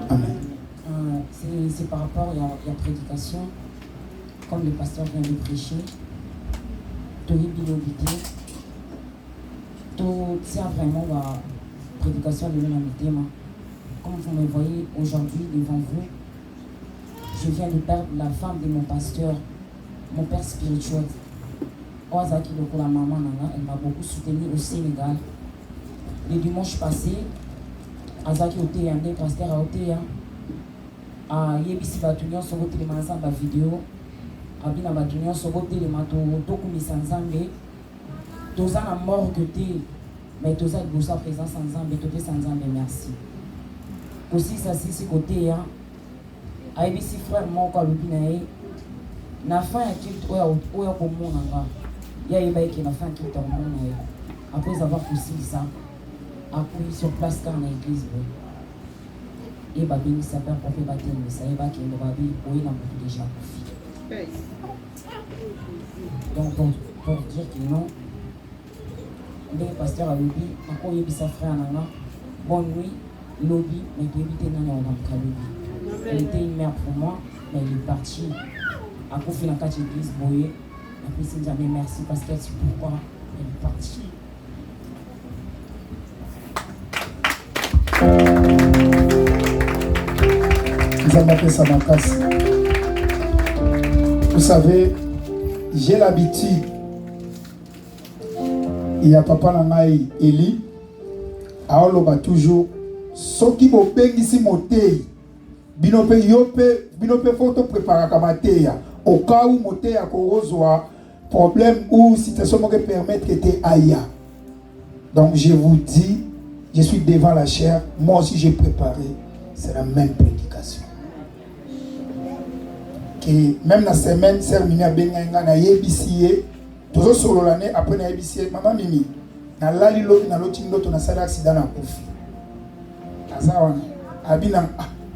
Amen. C'est par rapport à la prédication, comme le pasteur vient de prêcher. C'est vraiment la prédication de l'humanité. Comme vous me voyez aujourd'hui devant vous, je viens de perdre la femme de mon pasteur, mon père spirituel. Ozaki Loko, la maman, elle m'a beaucoup soutenu au Sénégal. Le dimanche passé, Azaki Oteya, le pasteur a Oteya, a Yebisi Batunion sur votre télémanzamba vidéo, a Bina Batunion sur votre télémanzamba, Tokumisanzambe, Toza la mort que t'es, mais Toza le bossa présent sans zambe, Topé sans zambe, merci. Aussi, ça c'est côté, a Yebisi frère, mon Kalubinae, na fin à qui oya pour mon anga. Il y a une qui n'a fait un truc dans le monde. Après avoir poussé ça, après sur place quand l'église, et Babi s'appelle pour faire baptême, mais ça y va qui est le Babi, oui, il a beaucoup déjà profité. Donc, pour dire que non, le pasteur a dit, encore il y a sa frère Nana, bonne nuit, lobby, mais il éviter Nana au Lobby. Elle était une mère pour moi, mais elle est partie. Après, il a fait une église, boyé. Après, c'est jamais merci parce qu'elle sait pourquoi elle est partie. Nous avons appelé ça ma casse. Vous savez, j'ai l'habitude. Il y a papa Nangaï Eli. Aoloba toujours. Ce qui m'a bengi si moté. Binope photo préparer kamateya. Au cas où moté à Korozwa, problème ou situation me permettre que tu aille. Donc je vous dis, je suis devant la chair, moi aussi j'ai préparé, c'est la même prédication. Que même la semaine, sœur Mimi a benga na yebisiye, toujours solo l'année après na yebisiye, maman Mimi, na lali lobi na lotindo to na sala accident na kufi. Azawana, abina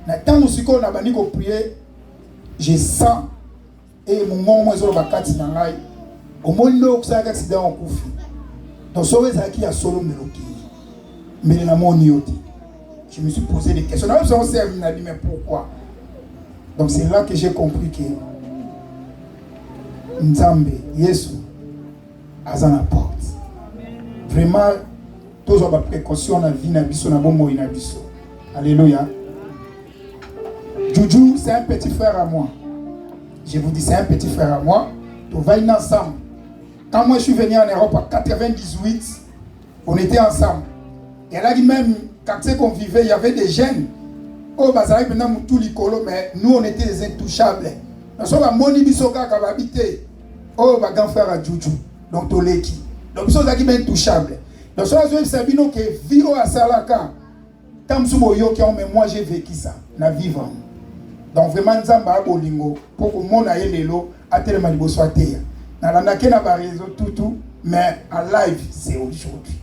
na tant musiko na bani ko prier, je sens et mon moment zo bakati na ngai. Au monde où ça accident en kufi. Donc so ezaki ya solo meloki. Mais na mon yoti. Je me suis posé des questions. Même si on s'est dit mais pourquoi? Donc c'est là que j'ai compris que Nzambe, Yesu, azana porte. Vraiment, tous ont précaution dans la vie, na biso, na bomo, na biso. Alléluia. Juju, c'est un petit frère à moi. Je vous dis, c'est un petit frère à moi. On va aller ensemble. Quand moi je suis venu en Europe en 98, on était ensemble. Et là, même, quand c'est qu'on vivait, il y avait des jeunes. Oh, Bazari, maintenant, tout l'icolo, mais nous, on était des intouchables. Nous sommes à Moni Bisoka qui va habiter. Oh, ma grand frère à Juju. Donc, Toleki. Donc, nous sommes intouchables. Donc, ça, je sais bien que vivre à Salaka, comme moi, j'ai vécu ça. Na vivant. Donc, vraiment, nous avons bolingo pour que le monde aille l'élo, à tel moment, soit terre. Dans la réseau, tout, mais en live, c'est aujourd'hui.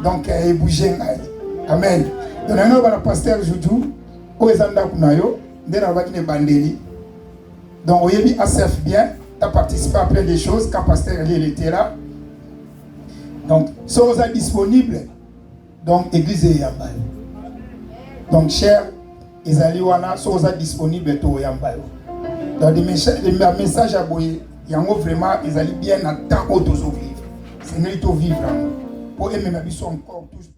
Donc, il bouge. Amen. Donc, nous avons le pasteur Juju, au Ezanda Kunayo, nous avons le bandeli. Donc, on y a assez bien, tu as participé à plein de choses quand le pasteur était là. Donc, si vous êtes disponible, donc, l'église est Yambay. Donc, cher, Ezaliwana, si vous êtes disponible, tout Yambay. Donc, les messages à Boye, yango vraiment, ils allaient bien à temps où tous vivre. C'est nous qui vivre. Pour aimer ma vie encore toujours.